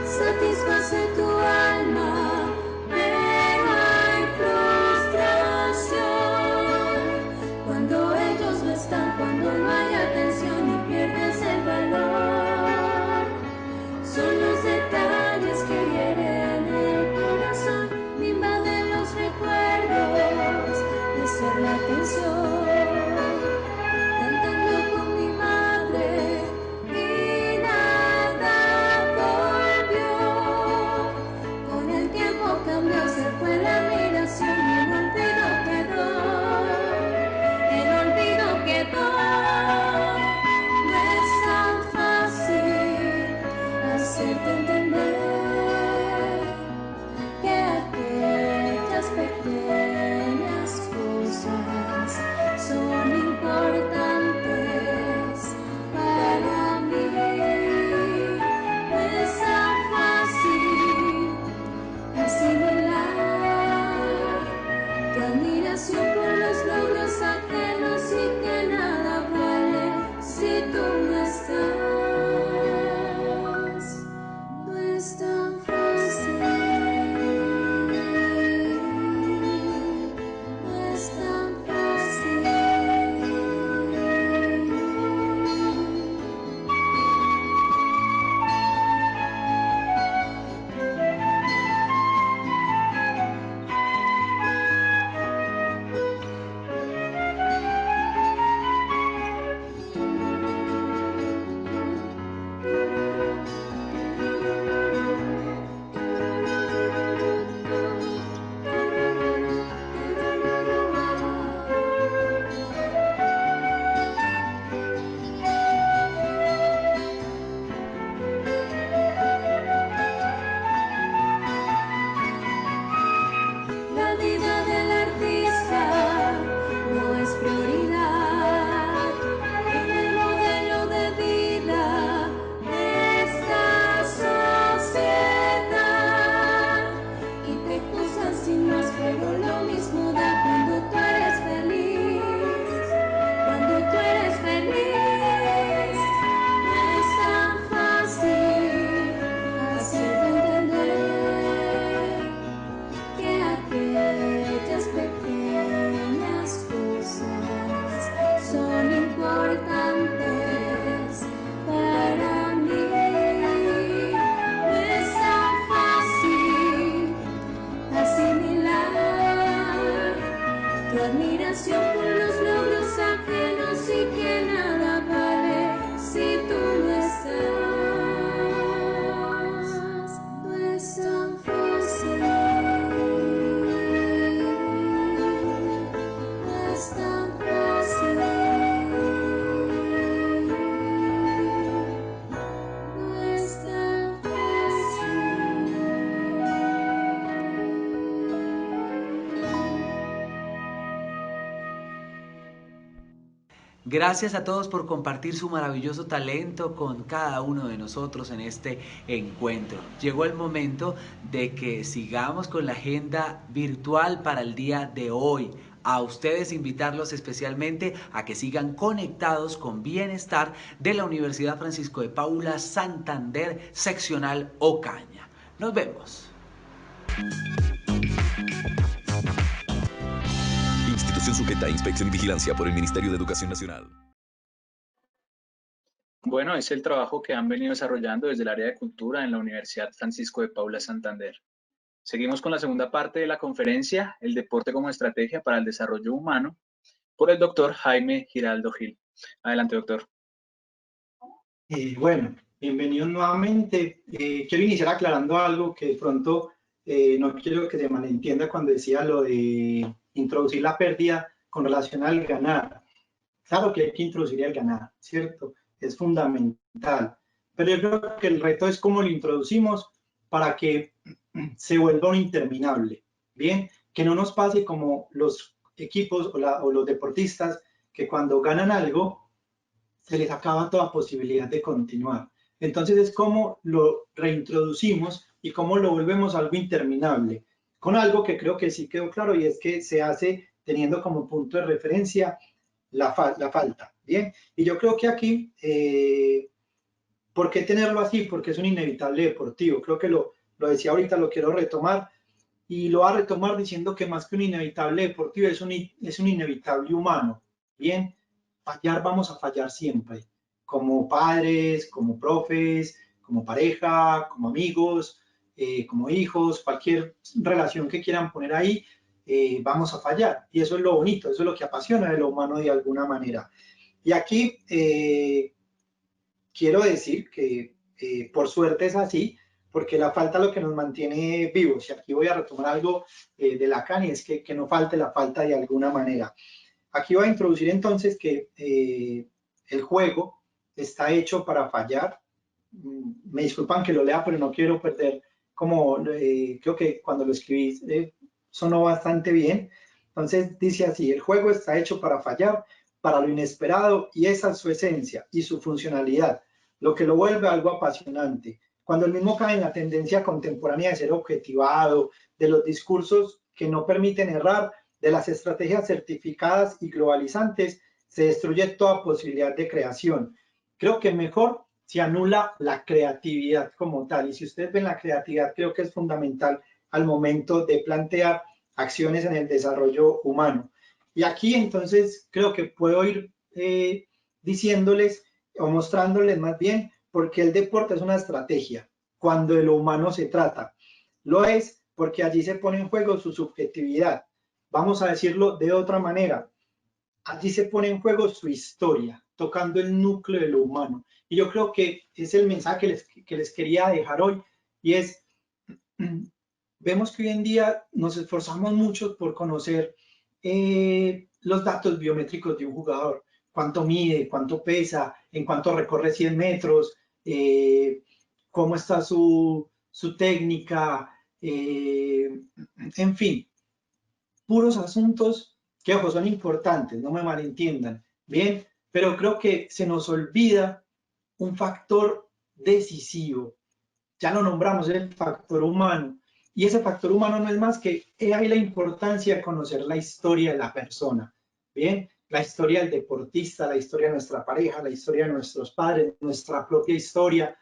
Satisface tu alma, pero hay frustración cuando ellos no están, cuando no hay atención y pierdes el valor. Son los detalles que hieren el corazón, me invaden los recuerdos de ser la atención. Gracias a todos por compartir su maravilloso talento con cada uno de nosotros en este encuentro. Llegó el momento de que sigamos con la agenda virtual para el día de hoy. A ustedes invitarlos especialmente a que sigan conectados con Bienestar de la Universidad Francisco de Paula Santander, seccional Ocaña. Nos vemos. Institución sujeta a inspección y vigilancia por el Ministerio de Educación Nacional. Bueno, es el trabajo que han venido desarrollando desde el área de cultura en la Universidad Francisco de Paula Santander. Seguimos con la segunda parte de la conferencia, el deporte como estrategia para el desarrollo humano, por el doctor Jaime Giraldo Gil. Adelante, doctor. Bueno, Bienvenidos nuevamente. Quiero iniciar aclarando algo que de pronto no quiero que se malentienda cuando decía lo de introducir la pérdida con relación al ganar. Claro que hay que introducir el ganar, ¿cierto? Es fundamental. Pero yo creo que el reto es cómo lo introducimos para que se vuelva un interminable. Bien, que no nos pase como los equipos o los deportistas que cuando ganan algo se les acaba toda posibilidad de continuar. Entonces es como lo reintroducimos y cómo lo volvemos algo interminable, con algo que creo que sí quedó claro y es que se hace teniendo como punto de referencia la falta. Bien, y yo creo que aquí, ¿por qué tenerlo así? Porque es un inevitable deportivo. Creo que lo decía ahorita, lo quiero retomar y lo va a retomar diciendo que más que un inevitable deportivo es un inevitable humano. Bien, fallar vamos a fallar siempre, como padres, como profes, como pareja, como amigos, como hijos, cualquier relación que quieran poner ahí, vamos a fallar. Y eso es lo bonito, eso es lo que apasiona de lo humano de alguna manera. Y aquí quiero decir que por suerte es así, porque la falta es lo que nos mantiene vivos. Y aquí voy a retomar algo de Lacan, y es que no falte la falta de alguna manera. Aquí voy a introducir entonces que el juego está hecho para fallar. Me disculpan que lo lea, pero no quiero perder como, creo que cuando lo escribí sonó bastante bien. Entonces dice así, el juego está hecho para fallar, para lo inesperado, y esa es su esencia y su funcionalidad, lo que lo vuelve algo apasionante. Cuando el mismo cae en la tendencia contemporánea de ser objetivado, de los discursos que no permiten errar, de las estrategias certificadas y globalizantes, se destruye toda posibilidad de creación. Creo que mejor se anula la creatividad como tal. Y si ustedes ven la creatividad, creo que es fundamental al momento de plantear acciones en el desarrollo humano. Y aquí entonces creo que puedo ir diciéndoles o mostrándoles más bien por qué el deporte es una estrategia cuando de lo humano se trata. Lo es porque allí se pone en juego su subjetividad. Vamos a decirlo de otra manera. Allí se pone en juego su historia, tocando el núcleo de lo humano. Y yo creo que es el mensaje que les quería dejar hoy, y es, vemos que hoy en día nos esforzamos mucho por conocer los datos biométricos de un jugador, cuánto mide, cuánto pesa, en cuánto recorre 100 metros, cómo está su técnica, en fin, puros asuntos que, ojo, son importantes, no me malentiendan, bien, pero creo que se nos olvida un factor decisivo, ya lo nombramos, el factor humano, y ese factor humano no es más que ahí la importancia de conocer la historia de la persona, bien, la historia del deportista, la historia de nuestra pareja, la historia de nuestros padres, nuestra propia historia,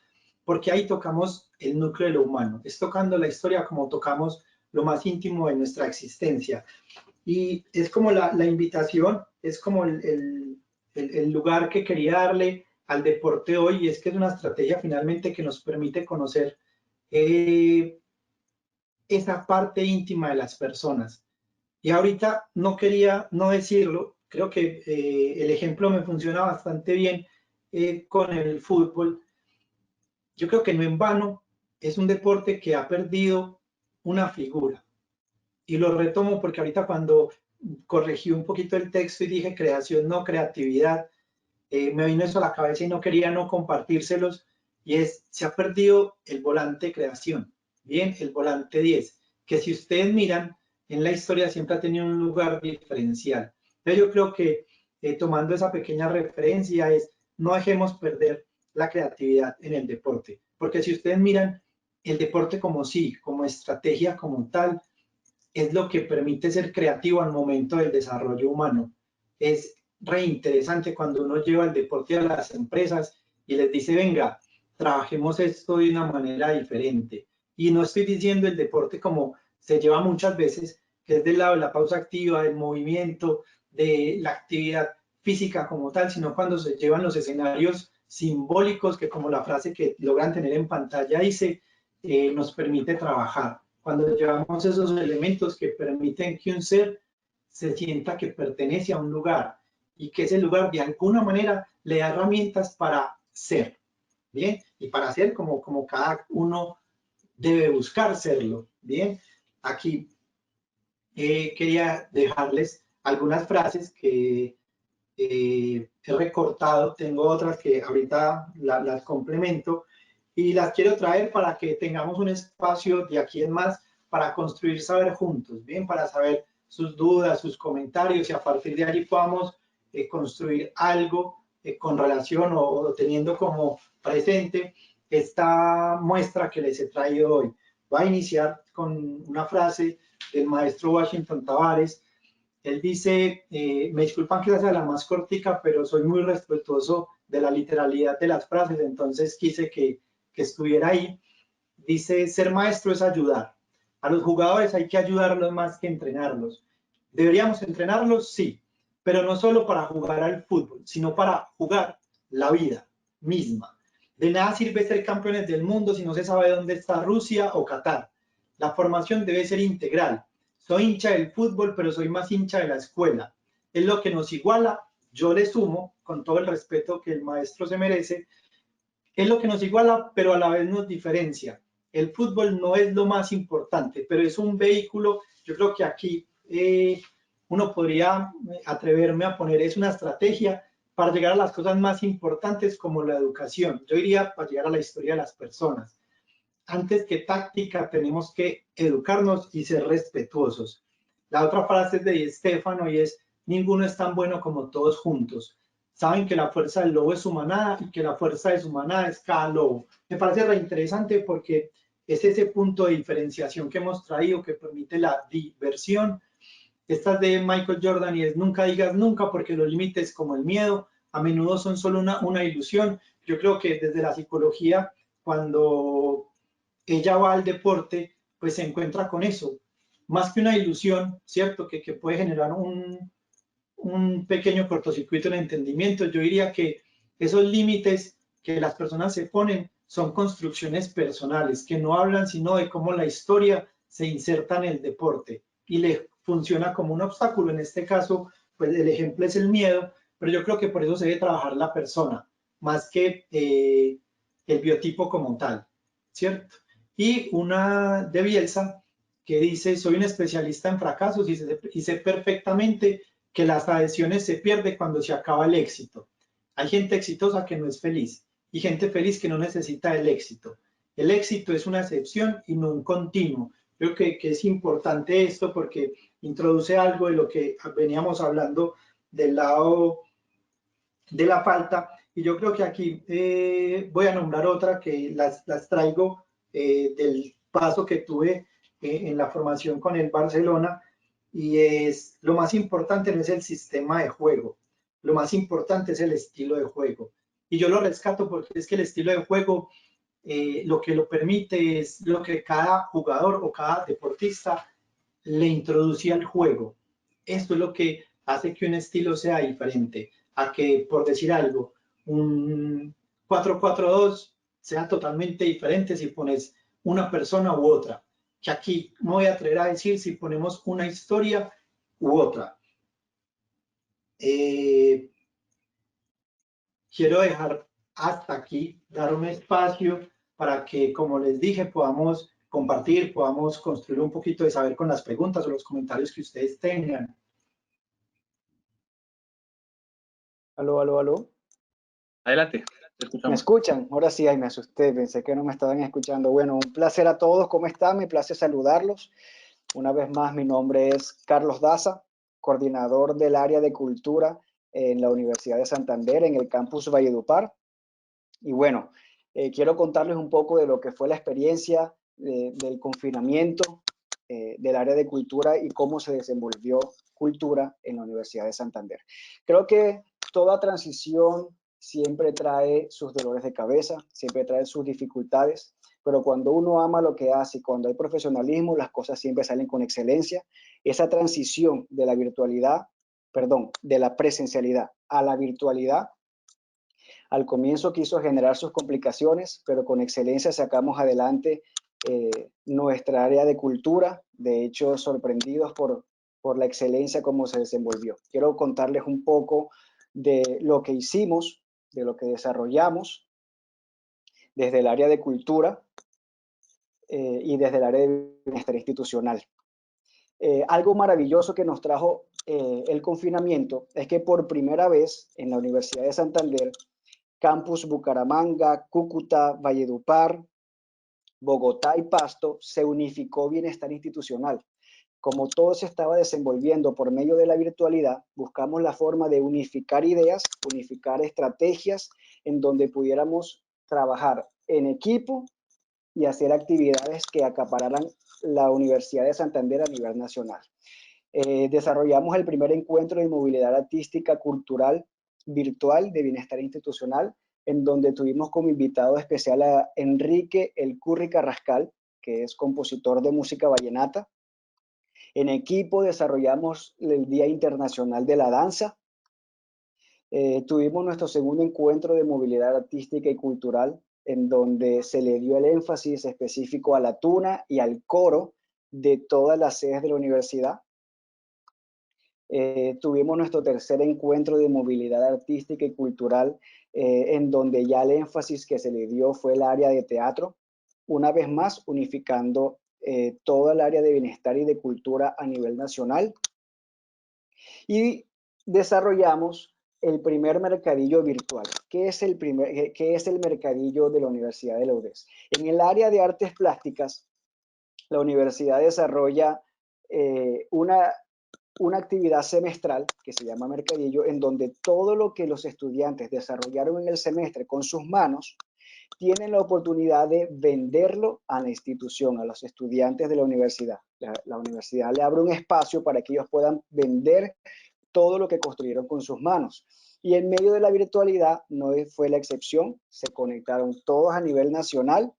porque ahí tocamos el núcleo de lo humano, es tocando la historia como tocamos lo más íntimo de nuestra existencia. Y es como la invitación, es como el lugar que quería darle al deporte hoy, y es que es una estrategia finalmente que nos permite conocer esa parte íntima de las personas. Y ahorita no quería no decirlo, creo que el ejemplo me funciona bastante bien con el fútbol. Yo creo que no en vano es un deporte que ha perdido una figura. Y lo retomo porque ahorita cuando corregí un poquito el texto y dije creación, no creatividad, me vino eso a la cabeza y no quería no compartírselos, y es, se ha perdido el volante de creación, bien, el volante 10, que si ustedes miran, en la historia siempre ha tenido un lugar diferencial. Entonces yo creo que tomando esa pequeña referencia es, no dejemos perder la creatividad en el deporte, porque si ustedes miran, el deporte como sí, como estrategia como tal, es lo que permite ser creativo al momento del desarrollo humano. Es re interesante cuando uno lleva el deporte a las empresas y les dice, venga, trabajemos esto de una manera diferente. Y no estoy diciendo el deporte como se lleva muchas veces, que es del lado de la pausa activa, del movimiento, de la actividad física como tal, sino cuando se llevan los escenarios simbólicos que, como la frase que logran tener en pantalla dice, nos permite trabajar. Cuando llevamos esos elementos que permiten que un ser se sienta que pertenece a un lugar y que ese lugar de alguna manera le da herramientas para ser. Bien, para ser como cada uno debe buscar serlo. Bien, aquí quería dejarles algunas frases que he recortado, tengo otras que ahorita las complemento y las quiero traer para que tengamos un espacio de aquí en más para construir saber juntos, bien, para saber sus dudas, sus comentarios y a partir de allí podamos construir algo con relación o teniendo como presente esta muestra que les he traído hoy. Voy a iniciar con una frase del maestro Washington Tavares. Él dice, me disculpan que sea la más cortica, pero soy muy respetuoso de la literalidad de las frases, entonces quise que estuviera ahí. Dice, ser maestro es ayudar. A los jugadores hay que ayudarlos más que entrenarlos. ¿Deberíamos entrenarlos? Sí, pero no solo para jugar al fútbol, sino para jugar la vida misma. De nada sirve ser campeones del mundo si no se sabe dónde está Rusia o Qatar. La formación debe ser integral. Soy hincha del fútbol, pero soy más hincha de la escuela. Es lo que nos iguala. Yo le sumo, con todo el respeto que el maestro se merece, es lo que nos iguala, pero a la vez nos diferencia. El fútbol no es lo más importante, pero es un vehículo. Yo creo que aquí uno podría atreverme a poner, es una estrategia para llegar a las cosas más importantes como la educación. Yo diría para llegar a la historia de las personas. Antes que táctica tenemos que educarnos y ser respetuosos. La otra frase es de Di Stéfano y es, ninguno es tan bueno como todos juntos. Saben que la fuerza del lobo es su manada y que la fuerza de su manada es cada lobo. Me parece reinteresante porque es ese punto de diferenciación que hemos traído que permite la diversión. Esta es de Michael Jordan y es nunca digas nunca porque los límites como el miedo a menudo son solo una ilusión. Yo creo que desde la psicología, cuando ella va al deporte, pues se encuentra con eso. Más que una ilusión, ¿cierto? Que puede generar un pequeño cortocircuito en el entendimiento. Yo diría que esos límites que las personas se ponen son construcciones personales, que no hablan sino de cómo la historia se inserta en el deporte y le funciona como un obstáculo. En este caso, pues el ejemplo es el miedo, pero yo creo que por eso se debe trabajar la persona, más que el biotipo como tal, ¿cierto? Y una de Bielsa que dice, soy un especialista en fracasos y sé perfectamente que las adhesiones se pierden cuando se acaba el éxito. Hay gente exitosa que no es feliz y gente feliz que no necesita el éxito. El éxito es una excepción y no un continuo. Creo que es importante esto porque introduce algo de lo que veníamos hablando del lado de la falta. Y yo creo que aquí voy a nombrar otra que las traigo del paso que tuve en la formación con el Barcelona, y es lo más importante no es el sistema de juego, lo más importante es el estilo de juego. Y yo lo rescato porque es que el estilo de juego lo que lo permite es lo que cada jugador o cada deportista le introducía al juego. Esto es lo que hace que un estilo sea diferente a que, por decir algo, un 4-4-2 sea totalmente diferente si pones una persona u otra. Que aquí me voy a atrever a decir si ponemos una historia u otra. Quiero dejar hasta aquí, dar un espacio para que, como les dije, podamos compartir, podamos construir un poquito de saber con las preguntas o los comentarios que ustedes tengan. Aló, aló, aló. Adelante, te ¿Me escuchamos. escuchan? Ahora sí, ay, me asusté, pensé que no me estaban escuchando. Bueno, un placer a todos, ¿cómo están? Me place saludarlos. Una vez más, mi nombre es Carlos Daza, coordinador del área de cultura en la Universidad de Santander, en el campus Valledupar. Y bueno, quiero contarles un poco de lo que fue la experiencia del confinamiento del área de cultura y cómo se desenvolvió cultura en la Universidad de Santander. Creo que toda transición siempre trae sus dolores de cabeza, siempre trae sus dificultades, pero cuando uno ama lo que hace y cuando hay profesionalismo, las cosas siempre salen con excelencia. Esa transición de la virtualidad, perdón, de la presencialidad a la virtualidad, al comienzo quiso generar sus complicaciones, pero con excelencia sacamos adelante nuestra área de cultura, de hecho sorprendidos por la excelencia como se desenvolvió. Quiero contarles un poco de lo que hicimos, de lo que desarrollamos, desde el área de cultura y desde el área de bienestar institucional. Algo maravilloso que nos trajo el confinamiento es que por primera vez en la Universidad de Santander, Campus Bucaramanga, Cúcuta, Valledupar, Bogotá y Pasto, se unificó bienestar institucional. Como todo se estaba desenvolviendo por medio de la virtualidad, buscamos la forma de unificar ideas, unificar estrategias en donde pudiéramos trabajar en equipo y hacer actividades que acapararan la Universidad de Santander a nivel nacional. Desarrollamos el primer encuentro de movilidad artística cultural virtual de bienestar institucional, en donde tuvimos como invitado especial a Enrique El Curri Carrascal, que es compositor de música vallenata. En equipo desarrollamos el Día Internacional de la Danza. Tuvimos nuestro segundo encuentro de movilidad artística y cultural, en donde se le dio el énfasis específico a la tuna y al coro de todas las sedes de la universidad. Tuvimos nuestro tercer encuentro de movilidad artística y cultural, en donde ya el énfasis que se le dio fue el área de teatro, una vez más unificando toda el área de bienestar y de cultura a nivel nacional. Y desarrollamos el primer mercadillo virtual. ¿Qué es el mercadillo de la Universidad de la UDES? En el área de artes plásticas, la universidad desarrolla una actividad semestral que se llama mercadillo, en donde todo lo que los estudiantes desarrollaron en el semestre con sus manos, tienen la oportunidad de venderlo a la institución, a los estudiantes de la universidad. La universidad le abre un espacio para que ellos puedan vender todo lo que construyeron con sus manos. Y en medio de la virtualidad no fue la excepción, se conectaron todos a nivel nacional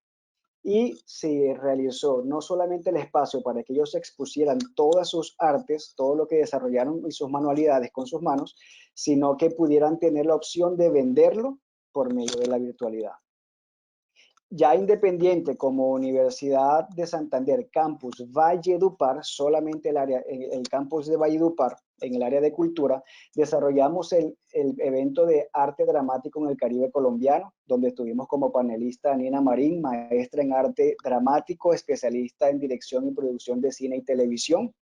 y se realizó no solamente el espacio para que ellos expusieran todas sus artes, todo lo que desarrollaron y sus manualidades con sus manos, sino que pudieran tener la opción de venderlo por medio de la virtualidad. Ya independiente como Universidad de Santander, Campus Valledupar, solamente el campus de Valledupar, en el área de cultura, desarrollamos el evento de arte dramático en el Caribe colombiano, donde estuvimos como panelista Nina Marín, maestra en arte dramático, especialista en dirección y producción de cine y televisión.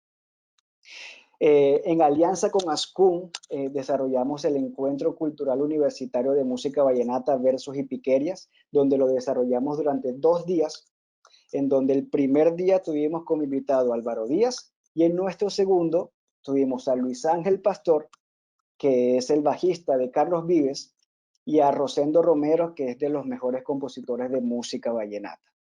En alianza con ASCUN, desarrollamos el Encuentro Cultural Universitario de Música Vallenata, Versos y Piquerias, donde lo desarrollamos durante 2 días, en donde el primer día tuvimos como invitado a Álvaro Díaz y en nuestro segundo tuvimos a Luis Ángel Pastor, que es el bajista de Carlos Vives, y a Rosendo Romero, que es de los mejores compositores de música vallenata.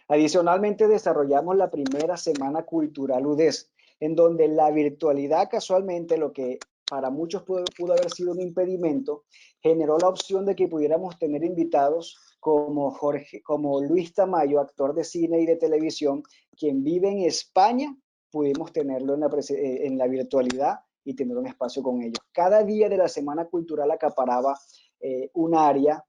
Adicionalmente, desarrollamos la primera Semana Cultural UDES, en donde la virtualidad, casualmente, lo que para muchos pudo haber sido un impedimento, generó la opción de que pudiéramos tener invitados como Luis Tamayo, actor de cine y de televisión, quien vive en España. Pudimos tenerlo en la virtualidad y tener un espacio con ellos. Cada día de la Semana Cultural acaparaba un área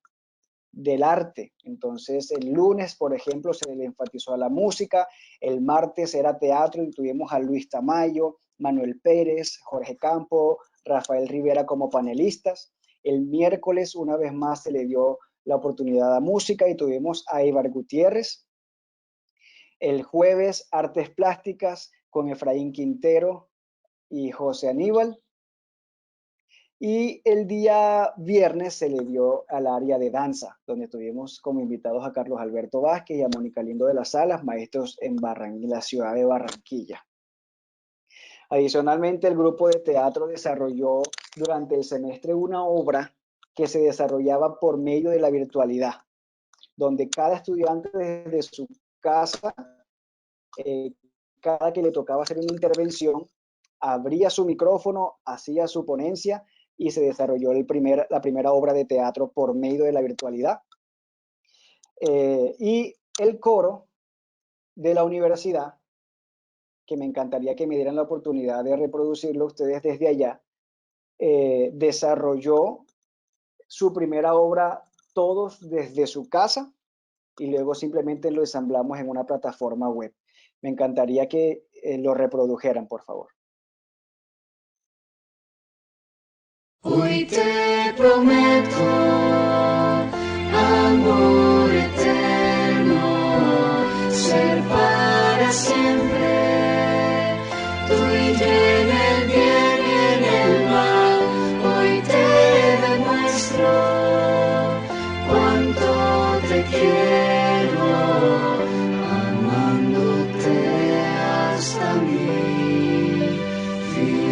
del arte. Entonces, el lunes, por ejemplo, se le enfatizó a la música, el martes era teatro y tuvimos a Luis Tamayo, Manuel Pérez, Jorge Campo, Rafael Rivera como panelistas. El miércoles, una vez más, se le dio la oportunidad a música y tuvimos a Ibar Gutiérrez. El jueves, artes plásticas con Efraín Quintero y José Aníbal. Y el día viernes se le dio al área de danza, donde tuvimos como invitados a Carlos Alberto Vázquez y a Mónica Lindo de las Salas, maestros en la ciudad de Barranquilla. Adicionalmente, el grupo de teatro desarrolló durante el semestre una obra que se desarrollaba por medio de la virtualidad, donde cada estudiante desde su casa, cada que le tocaba hacer una intervención, abría su micrófono, hacía su ponencia y se desarrolló la primera obra de teatro por medio de la virtualidad. Y el coro de la universidad, que me encantaría que me dieran la oportunidad de reproducirlo ustedes desde allá, desarrolló su primera obra todos desde su casa y luego simplemente lo ensamblamos en una plataforma web. Me encantaría que lo reprodujeran, por favor. Hoy te prometo amor. amor eterno, ser para siempre. Tú y yo en el bien y en el mal, hoy te demuestro cuánto te quiero, amándote hasta mi final.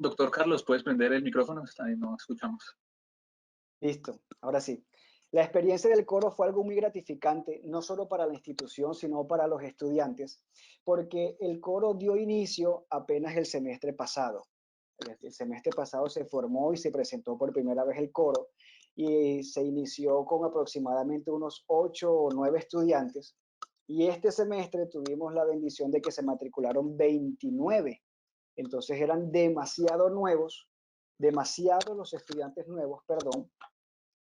Doctor Carlos, ¿puedes prender el micrófono? Está bien, no escuchamos. Listo, ahora sí. La experiencia del coro fue algo muy gratificante, no solo para la institución, sino para los estudiantes, porque el coro dio inicio apenas el semestre pasado. El semestre pasado se formó y se presentó por primera vez el coro y se inició con aproximadamente unos 8 o 9 estudiantes. Y este semestre tuvimos la bendición de que se matricularon 29. Entonces eran demasiados los estudiantes nuevos, perdón.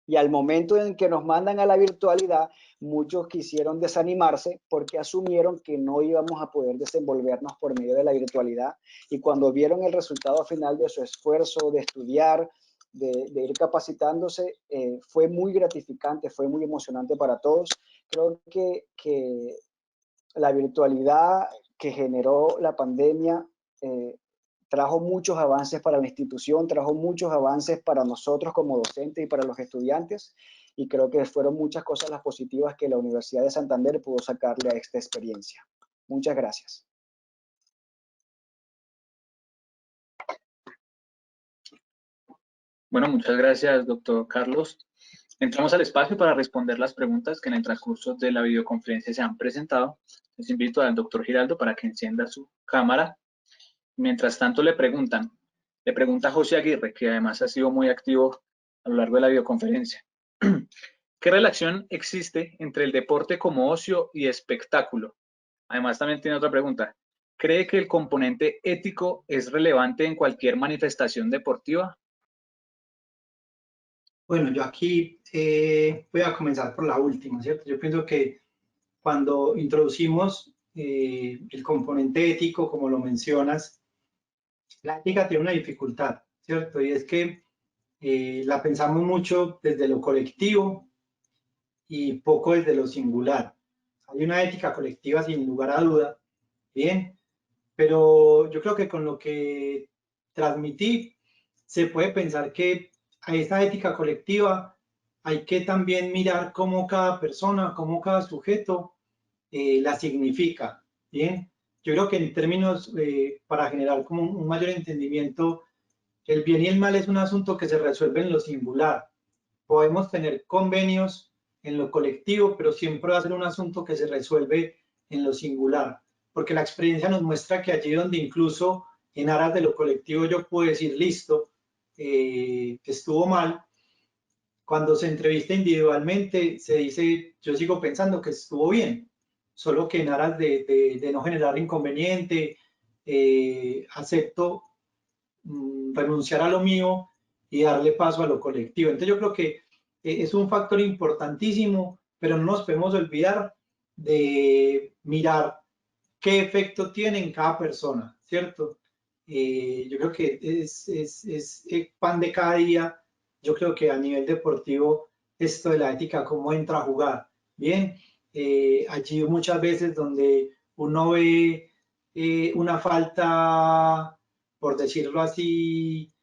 Y al momento en que nos mandan a la virtualidad, muchos quisieron desanimarse porque asumieron que no íbamos a poder desenvolvernos por medio de la virtualidad. Y cuando vieron el resultado final de su esfuerzo de estudiar, de ir capacitándose, fue muy gratificante, fue muy emocionante para todos. Creo que la virtualidad que generó la pandemia trajo muchos avances para la institución, trajo muchos avances para nosotros como docentes y para los estudiantes, y creo que fueron muchas cosas las positivas que la Universidad de Santander pudo sacarle a esta experiencia. Muchas gracias. Bueno, muchas gracias, doctor Carlos. Entramos al espacio para responder las preguntas que en el transcurso de la videoconferencia se han presentado. Les invito al doctor Giraldo para que encienda su cámara. Mientras tanto, le pregunta José Aguirre, que además ha sido muy activo a lo largo de la videoconferencia. ¿Qué relación existe entre el deporte como ocio y espectáculo? Además, también tiene otra pregunta. ¿Cree que el componente ético es relevante en cualquier manifestación deportiva? Bueno, yo aquí voy a comenzar por la última, ¿cierto? Yo pienso que cuando introducimos el componente ético, como lo mencionas, la ética tiene una dificultad, ¿cierto? Y es que la pensamos mucho desde lo colectivo y poco desde lo singular. Hay una ética colectiva sin lugar a duda, bien, pero yo creo que con lo que transmití se puede pensar que a esa ética colectiva hay que también mirar cómo cada persona, cómo cada sujeto la significa, bien. Yo creo que en términos, para generar como un mayor entendimiento, el bien y el mal es un asunto que se resuelve en lo singular. Podemos tener convenios en lo colectivo, pero siempre va a ser un asunto que se resuelve en lo singular, porque la experiencia nos muestra que allí donde incluso en aras de lo colectivo yo puedo decir, listo, estuvo mal, cuando se entrevista individualmente se dice, yo sigo pensando que estuvo bien, solo que en aras de no generar inconveniente, acepto renunciar a lo mío y darle paso a lo colectivo. Entonces yo creo que es un factor importantísimo, pero no nos podemos olvidar de mirar qué efecto tiene en cada persona, ¿cierto? Yo creo que es pan de cada día. Yo creo que a nivel deportivo esto de la ética, cómo entra a jugar. Bien, allí muchas veces donde uno ve una falta, por decirlo así,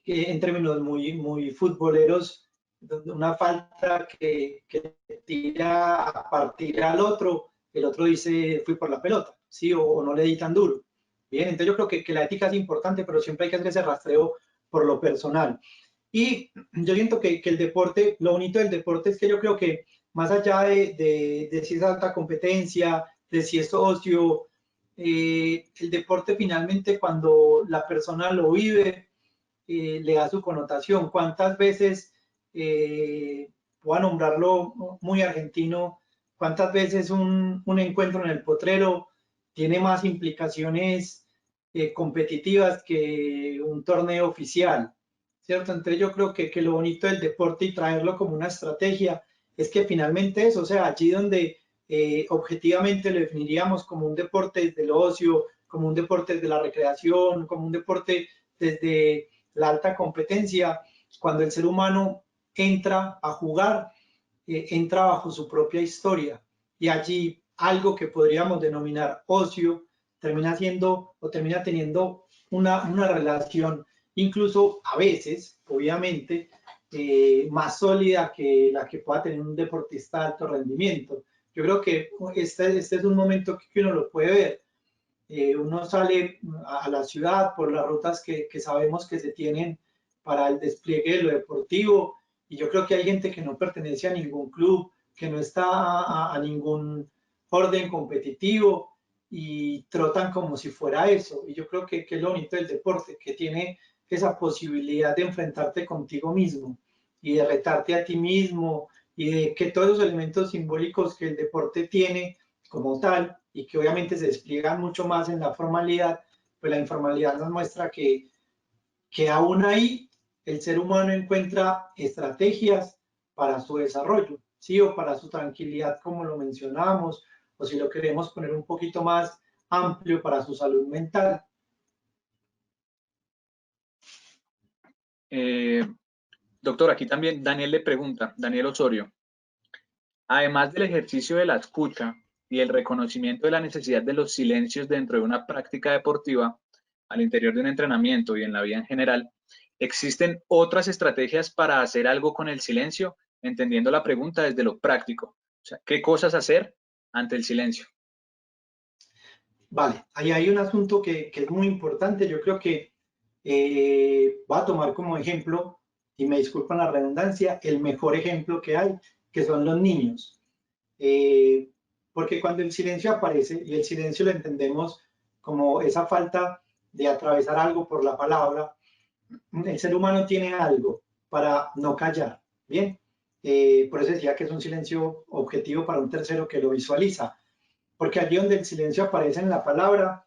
en términos muy futboleros, una falta que tira a partir al otro, el otro dice fui por la pelota, ¿sí? O no le di tan duro. Bien, entonces yo creo que la ética es importante, pero siempre hay que hacer ese rastreo por lo personal. Y yo siento que el deporte, lo bonito del deporte es que yo creo que más allá de si es alta competencia, de si es ocio, el deporte finalmente cuando la persona lo vive, le da su connotación. ¿Cuántas veces, voy a nombrarlo muy argentino, cuántas veces un encuentro en el potrero tiene más implicaciones competitivas que un torneo oficial, ¿cierto? Entonces yo creo que lo bonito del deporte y traerlo como una estrategia es que finalmente eso, o sea, allí donde objetivamente lo definiríamos como un deporte desde el ocio, como un deporte desde la recreación, como un deporte desde la alta competencia. Cuando el ser humano entra a jugar, entra bajo su propia historia, y allí algo que podríamos denominar ocio termina siendo o termina teniendo una relación, incluso a veces, obviamente, más sólida que la que pueda tener un deportista de alto rendimiento. Yo creo que este es un momento que uno lo puede ver. Uno sale a la ciudad por las rutas que sabemos que se tienen para el despliegue de lo deportivo, y yo creo que hay gente que no pertenece a ningún club, que no está a ningún orden competitivo, y trotan como si fuera eso. Y yo creo que es lo bonito del deporte, que tiene esa posibilidad de enfrentarte contigo mismo y de retarte a ti mismo, y de que todos los elementos simbólicos que el deporte tiene como tal, y que obviamente se despliegan mucho más en la formalidad, pues la informalidad nos muestra que aún ahí el ser humano encuentra estrategias para su desarrollo, ¿sí? O para su tranquilidad, como lo mencionamos, o si lo queremos poner un poquito más amplio, para su salud mental. Doctor, aquí también Daniel le pregunta, Daniel Osorio, además del ejercicio de la escucha y el reconocimiento de la necesidad de los silencios dentro de una práctica deportiva, al interior de un entrenamiento y en la vida en general, ¿existen otras estrategias para hacer algo con el silencio? Entendiendo la pregunta desde lo práctico. O sea, ¿qué cosas hacer ante el silencio? Vale, ahí hay un asunto que es muy importante. Yo creo que voy a tomar como ejemplo, y me disculpan la redundancia, el mejor ejemplo que hay, que son los niños. Porque cuando el silencio aparece, y el silencio lo entendemos como esa falta de atravesar algo por la palabra, el ser humano tiene algo para no callar, ¿bien? Por eso decía que es un silencio objetivo para un tercero que lo visualiza, porque allí donde el silencio aparece en la palabra,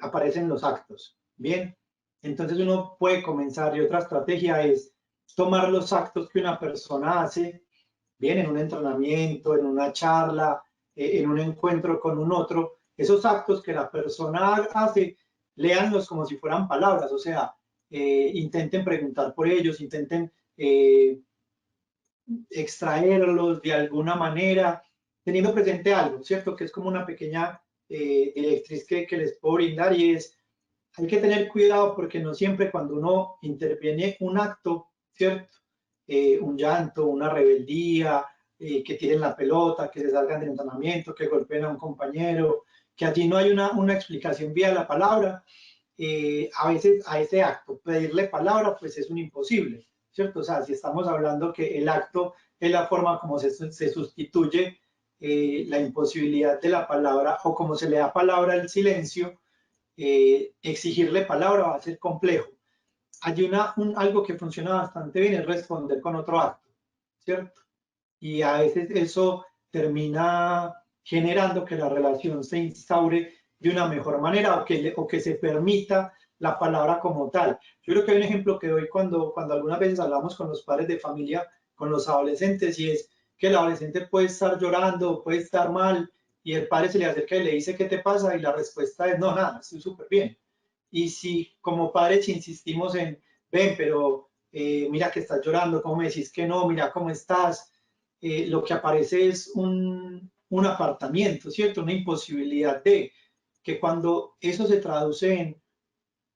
aparecen los actos, ¿bien? Entonces uno puede comenzar, y otra estrategia es tomar los actos que una persona hace, bien, en un entrenamiento, en una charla, en un encuentro con un otro, esos actos que la persona hace, léanlos como si fueran palabras, o sea, intenten preguntar por ellos, intenten extraerlos de alguna manera, teniendo presente algo, ¿cierto? Que es como una pequeña directriz que les puedo brindar, y es, hay que tener cuidado porque no siempre cuando uno interviene un acto, ¿cierto? Un llanto, una rebeldía, que tiren la pelota, que se salgan del entrenamiento, que golpeen a un compañero, que allí no hay una explicación vía la palabra. A veces a ese acto pedirle palabra pues es un imposible, ¿cierto? O sea, si estamos hablando que el acto es la forma como se sustituye la imposibilidad de la palabra, o como se le da palabra al silencio, exigirle palabra va a ser complejo. Hay algo que funciona bastante bien, es responder con otro acto, ¿cierto? Y a veces eso termina generando que la relación se instaure de una mejor manera, o que se permita la palabra como tal. Yo creo que hay un ejemplo que doy cuando algunas veces hablamos con los padres de familia, con los adolescentes, y es que el adolescente puede estar llorando, puede estar mal, y el padre se le acerca y le dice, ¿qué te pasa? Y la respuesta es, no, nada, estoy súper bien. Y si como padres insistimos en, ven, pero mira que estás llorando, ¿cómo me decís que no? Mira cómo estás. Lo que aparece es un apartamiento, ¿cierto? Una imposibilidad de que cuando eso se traduce en,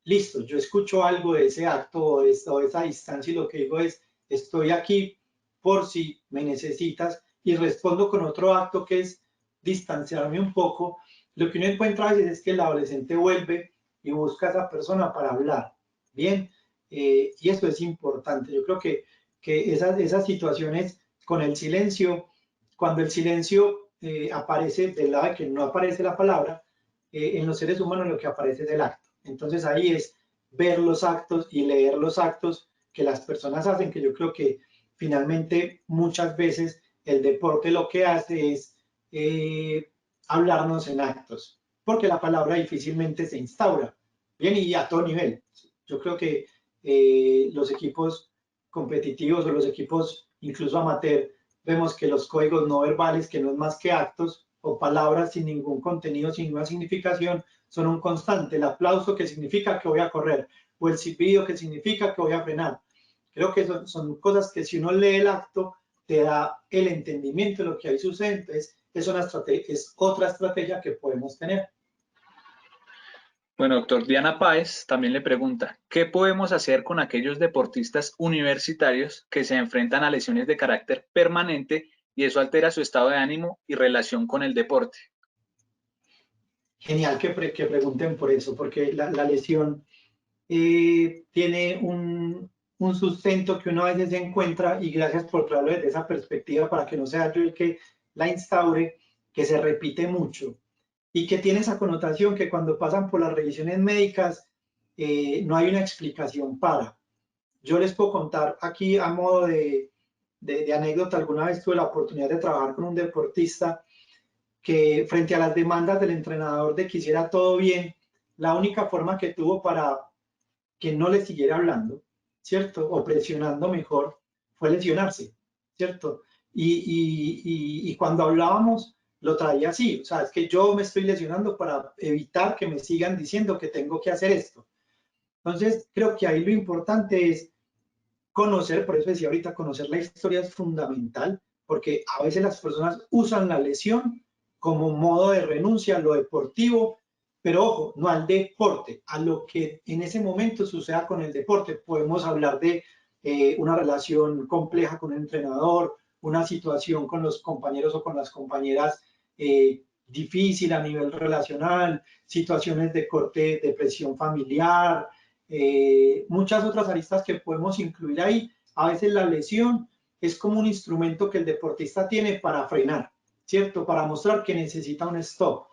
listo, yo escucho algo de ese acto o de esa distancia, y lo que digo es, estoy aquí por si me necesitas, y respondo con otro acto que es distanciarme un poco. Lo que uno encuentra a veces es que el adolescente vuelve y busca a esa persona para hablar, ¿bien? Y esto es importante. Yo creo que esas situaciones con el silencio, cuando el silencio aparece del lado de que no aparece la palabra, en los seres humanos lo que aparece es el acto. Entonces ahí es ver los actos y leer los actos que las personas hacen, que yo creo que finalmente muchas veces el deporte lo que hace es hablarnos en actos, porque la palabra difícilmente se instaura, bien, y a todo nivel. Yo creo que los equipos competitivos o los equipos incluso amateur vemos que los códigos no verbales, que no es más que actos o palabras sin ningún contenido, sin ninguna significación, son un constante. El aplauso, que significa que voy a correr, o el silbido, que significa que voy a frenar. Creo que son cosas que si uno lee el acto, te da el entendimiento de lo que ahí sucede. Entonces, es otra estrategia que podemos tener. Bueno, doctor, Diana Páez también le pregunta, ¿qué podemos hacer con aquellos deportistas universitarios que se enfrentan a lesiones de carácter permanente y eso altera su estado de ánimo y relación con el deporte? Genial que pregunten por eso, porque la lesión tiene un sustento que uno a veces encuentra, y gracias por traerlo desde esa perspectiva para que no sea yo el que la instaure, que se repite mucho y que tiene esa connotación que cuando pasan por las revisiones médicas no hay una explicación para. Yo les puedo contar aquí a modo de anécdota, alguna vez tuve la oportunidad de trabajar con un deportista que frente a las demandas del entrenador de que hiciera todo bien, la única forma que tuvo para que no le siguiera hablando, ¿cierto? O presionando mejor, fue lesionarse, ¿cierto? Y cuando hablábamos, lo traía así, o sea, es que yo me estoy lesionando para evitar que me sigan diciendo que tengo que hacer esto. Entonces, creo que ahí lo importante es conocer, por eso decía ahorita, conocer la historia es fundamental, porque a veces las personas usan la lesión como modo de renuncia a lo deportivo, pero ojo, no al deporte, a lo que en ese momento suceda con el deporte. Podemos hablar de una relación compleja con el entrenador, una situación con los compañeros o con las compañeras difícil a nivel relacional, situaciones de corte, depresión familiar, muchas otras aristas que podemos incluir ahí. A veces la lesión es como un instrumento que el deportista tiene para frenar, ¿cierto? Para mostrar que necesita un stop.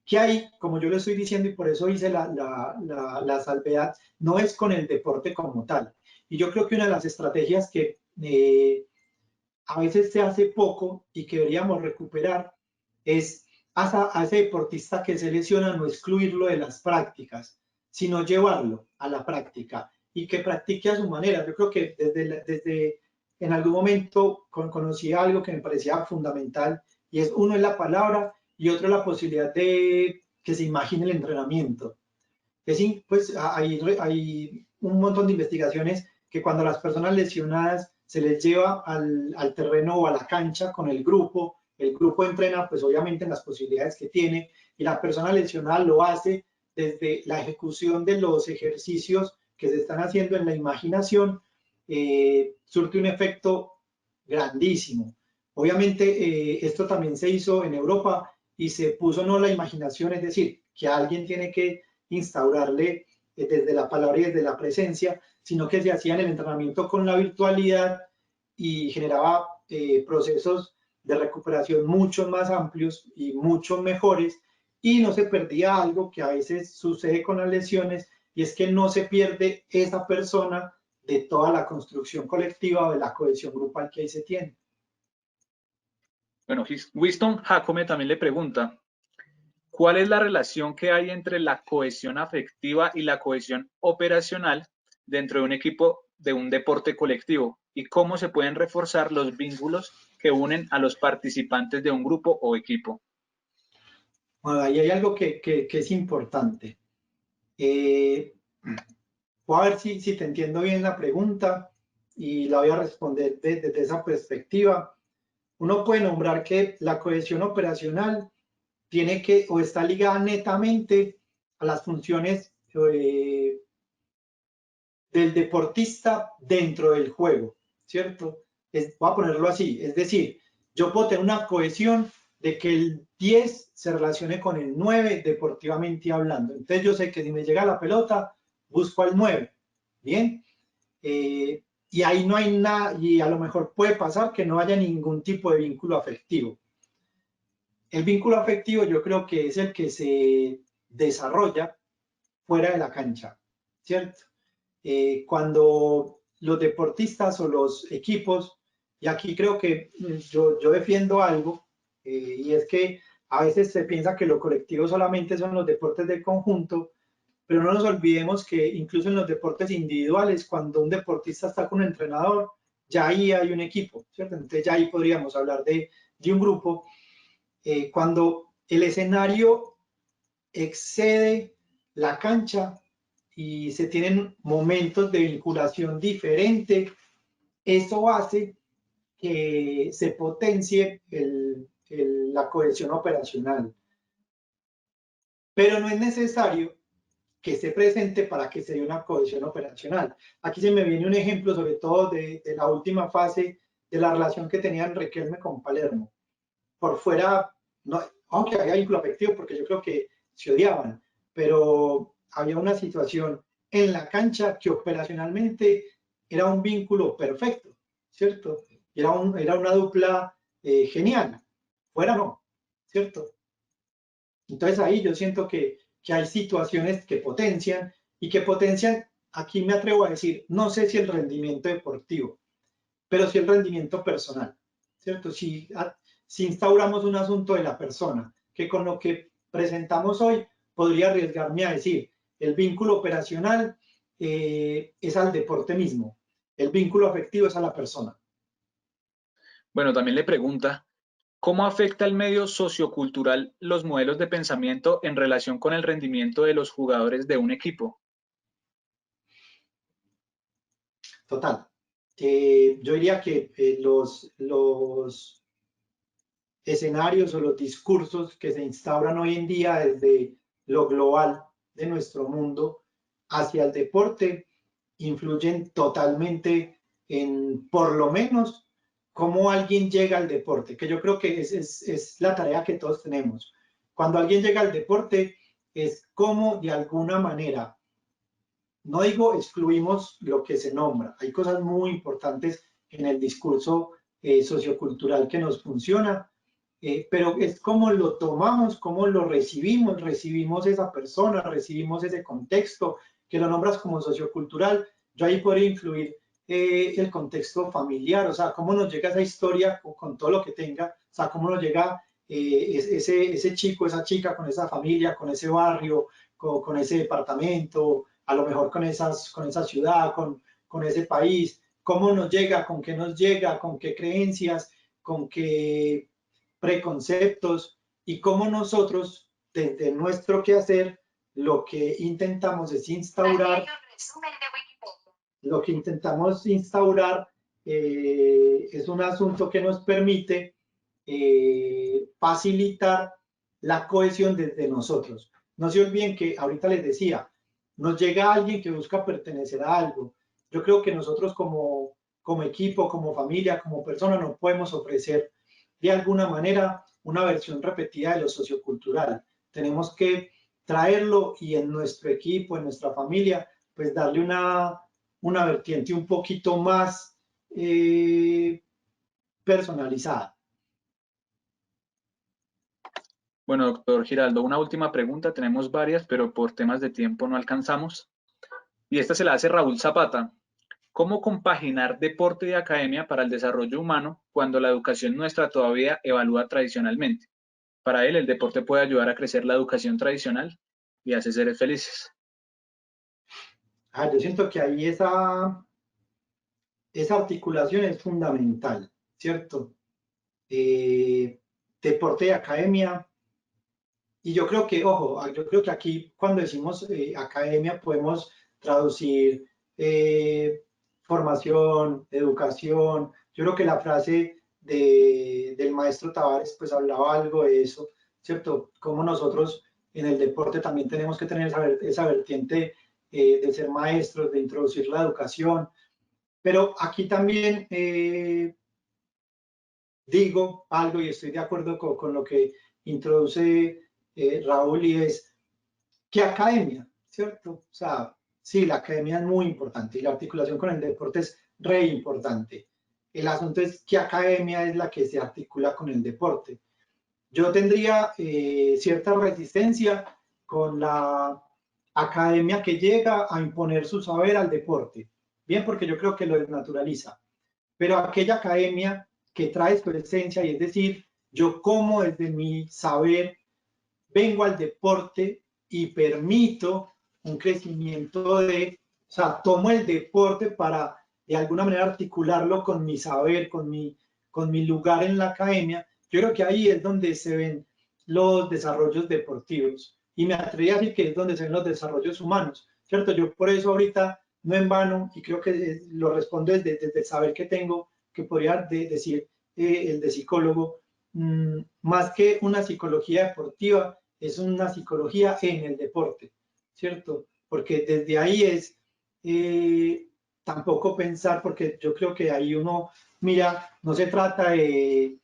Que hay, como yo le estoy diciendo, y por eso hice la salvedad, no es con el deporte como tal. Y yo creo que una de las estrategias que a veces se hace poco y que deberíamos recuperar es a ese deportista que se lesiona no excluirlo de las prácticas, sino llevarlo a la práctica y que practique a su manera. Yo creo que desde en algún momento conocí algo que me parecía fundamental, y es uno es la palabra y otro la posibilidad de que se imagine el entrenamiento. Pues hay un montón de investigaciones que cuando las personas lesionadas se les lleva al terreno o a la cancha con el grupo entrena pues obviamente en las posibilidades que tiene, y la persona lesionada lo hace desde la ejecución de los ejercicios que se están haciendo en la imaginación, surte un efecto grandísimo. Obviamente esto también se hizo en Europa y se puso no la imaginación, es decir, que alguien tiene que instaurarle desde la palabra y desde la presencia, sino que se hacía en el entrenamiento con la virtualidad y generaba procesos de recuperación mucho más amplios y mucho mejores, y no se perdía algo que a veces sucede con las lesiones, y es que no se pierde esa persona de toda la construcción colectiva o de la cohesión grupal que ahí se tiene. Bueno, Winston Jacome también le pregunta, ¿cuál es la relación que hay entre la cohesión afectiva y la cohesión operacional dentro de un equipo de un deporte colectivo? ¿Y cómo se pueden reforzar los vínculos que unen a los participantes de un grupo o equipo? Bueno, ahí hay algo que es importante. Voy a ver si te entiendo bien la pregunta y la voy a responder desde esa perspectiva. Uno puede nombrar que la cohesión operacional tiene que o está ligada netamente a las funciones del deportista dentro del juego, ¿cierto? Voy a ponerlo así, es decir, yo puedo tener una cohesión de que el 10 se relacione con el 9 deportivamente hablando. Entonces yo sé que si me llega la pelota, busco al 9, ¿bien? Y ahí no hay nada, y a lo mejor puede pasar que no haya ningún tipo de vínculo afectivo. El vínculo afectivo yo creo que es el que se desarrolla fuera de la cancha, ¿cierto? Cuando los deportistas o los equipos, y aquí creo que yo defiendo algo, y es que a veces se piensa que lo colectivo solamente son los deportes del conjunto, pero no nos olvidemos que incluso en los deportes individuales, cuando un deportista está con un entrenador, ya ahí hay un equipo, ¿cierto? Entonces ya ahí podríamos hablar de un grupo. Cuando el escenario excede la cancha y se tienen momentos de vinculación diferente, eso hace que se potencie la cohesión operacional. Pero no es necesario que esté presente para que se dé una cohesión operacional. Aquí se me viene un ejemplo, sobre todo de la última fase de la relación que tenían Riquelme con Palermo. Por fuera, no, aunque había vínculo afectivo, porque yo creo que se odiaban, pero había una situación en la cancha que operacionalmente era un vínculo perfecto, ¿cierto? Era una dupla genial. Fuera no, ¿cierto? Entonces ahí yo siento que hay situaciones que potencian, aquí me atrevo a decir, no sé si el rendimiento deportivo, pero sí el rendimiento personal, ¿cierto? Si instauramos un asunto de la persona, que con lo que presentamos hoy podría arriesgarme a decir, el vínculo operacional es al deporte mismo, el vínculo afectivo es a la persona. Bueno, también le pregunta, ¿cómo afecta el medio sociocultural los modelos de pensamiento en relación con el rendimiento de los jugadores de un equipo? Total. Yo diría que los escenarios o los discursos que se instauran hoy en día desde lo global de nuestro mundo hacia el deporte influyen totalmente en, por lo menos, cómo alguien llega al deporte, que yo creo que es la tarea que todos tenemos. Cuando alguien llega al deporte es cómo de alguna manera, no digo excluimos lo que se nombra, hay cosas muy importantes en el discurso sociocultural que nos funciona, pero es cómo lo tomamos, cómo lo recibimos esa persona, recibimos ese contexto, que lo nombras como sociocultural. Yo ahí podría influir el contexto familiar, o sea, cómo nos llega esa historia con todo lo que tenga, o sea, cómo nos llega ese chico, esa chica con esa familia, con ese barrio, con ese departamento, a lo mejor con esa ciudad, con ese país, cómo nos llega, con qué creencias, con qué preconceptos y cómo nosotros, desde nuestro quehacer, lo que intentamos es instaurar, es un asunto que nos permite facilitar la cohesión desde nosotros. No se olviden que ahorita les decía, nos llega alguien que busca pertenecer a algo. Yo creo que nosotros como equipo, como familia, como persona, no podemos ofrecer de alguna manera una versión repetida de lo sociocultural. Tenemos que traerlo y en nuestro equipo, en nuestra familia, pues darle una vertiente un poquito más personalizada. Bueno, doctor Giraldo, una última pregunta. Tenemos varias, pero por temas de tiempo no alcanzamos. Y esta se la hace Raúl Zapata. ¿Cómo compaginar deporte y academia para el desarrollo humano cuando la educación nuestra todavía evalúa tradicionalmente? Para él, el deporte puede ayudar a crecer la educación tradicional y hace seres felices. Yo siento que ahí esa articulación es fundamental, ¿cierto? Deporte y academia. Y yo creo que, ojo, yo creo que aquí cuando decimos academia podemos traducir formación, educación. Yo creo que la frase del maestro Tavares pues hablaba algo de eso, ¿cierto? Como nosotros en el deporte también tenemos que tener esa vertiente de ser maestros, de introducir la educación. Pero aquí también digo algo y estoy de acuerdo con lo que introduce Raúl, y es que academia, ¿cierto? O sea, sí, la academia es muy importante y la articulación con el deporte es re importante. El asunto es qué academia es la que se articula con el deporte. Yo tendría cierta resistencia con la academia que llega a imponer su saber al deporte, bien, porque yo creo que lo desnaturaliza, pero aquella academia que trae su esencia, y es decir, yo como desde mi saber vengo al deporte y permito un crecimiento o sea, tomo el deporte para de alguna manera articularlo con mi saber, con mi lugar en la academia, yo creo que ahí es donde se ven los desarrollos deportivos. Y me atrevería a decir que es donde se ven los desarrollos humanos, ¿cierto? Yo por eso ahorita, no en vano, y creo que lo respondo desde el saber que tengo, que podría decir el de psicólogo, más que una psicología deportiva, es una psicología en el deporte, ¿cierto? Porque desde ahí es tampoco pensar, porque yo creo que ahí uno, mira, no se trata de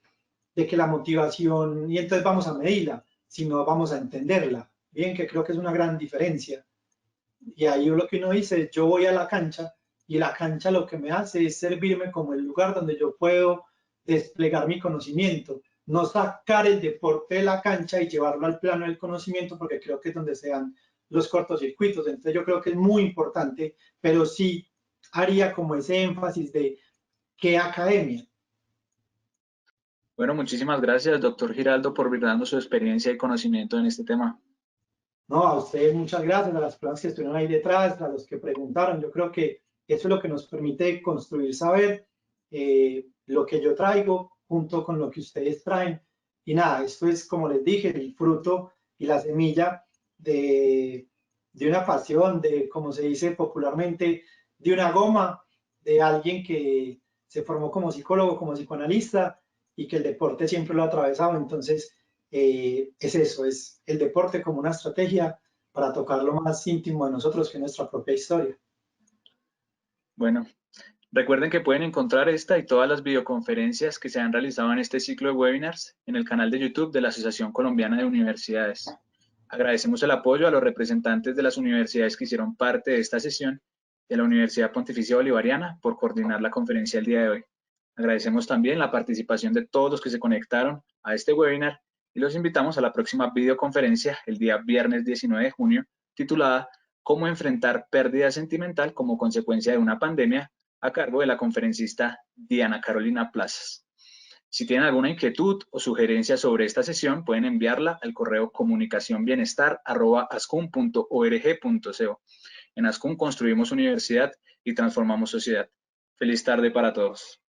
que la motivación, y entonces vamos a medirla, sino vamos a entenderla, bien, que creo que es una gran diferencia. Y ahí lo que uno dice, yo voy a la cancha, y la cancha lo que me hace es servirme como el lugar donde yo puedo desplegar mi conocimiento, no sacar el deporte de la cancha y llevarlo al plano del conocimiento, porque creo que es donde se dan los cortocircuitos. Entonces yo creo que es muy importante, pero sí haría como ese énfasis de qué academia. Bueno, muchísimas gracias, doctor Giraldo, por brindando su experiencia y conocimiento en este tema. No, a ustedes muchas gracias, a las personas que estuvieron ahí detrás, a los que preguntaron. Yo creo que eso es lo que nos permite construir saber, lo que yo traigo junto con lo que ustedes traen. Y nada, esto es, como les dije, el fruto y la semilla de una pasión, de, como se dice popularmente, de una goma, de alguien que se formó como psicólogo, como psicoanalista, y que el deporte siempre lo ha atravesado. Entonces, es eso, es el deporte como una estrategia para tocar lo más íntimo de nosotros, que es nuestra propia historia. Bueno, recuerden que pueden encontrar esta y todas las videoconferencias que se han realizado en este ciclo de webinars en el canal de YouTube de la Asociación Colombiana de Universidades. Agradecemos el apoyo a los representantes de las universidades que hicieron parte de esta sesión de la Universidad Pontificia Bolivariana por coordinar la conferencia el día de hoy. Agradecemos también la participación de todos los que se conectaron a este webinar y los invitamos a la próxima videoconferencia el día viernes 19 de junio, titulada ¿Cómo enfrentar pérdida sentimental como consecuencia de una pandemia?, a cargo de la conferencista Diana Carolina Plazas. Si tienen alguna inquietud o sugerencia sobre esta sesión, pueden enviarla al correo comunicacionbienestar@ascun.org.co. En Ascun construimos universidad y transformamos sociedad. Feliz tarde para todos.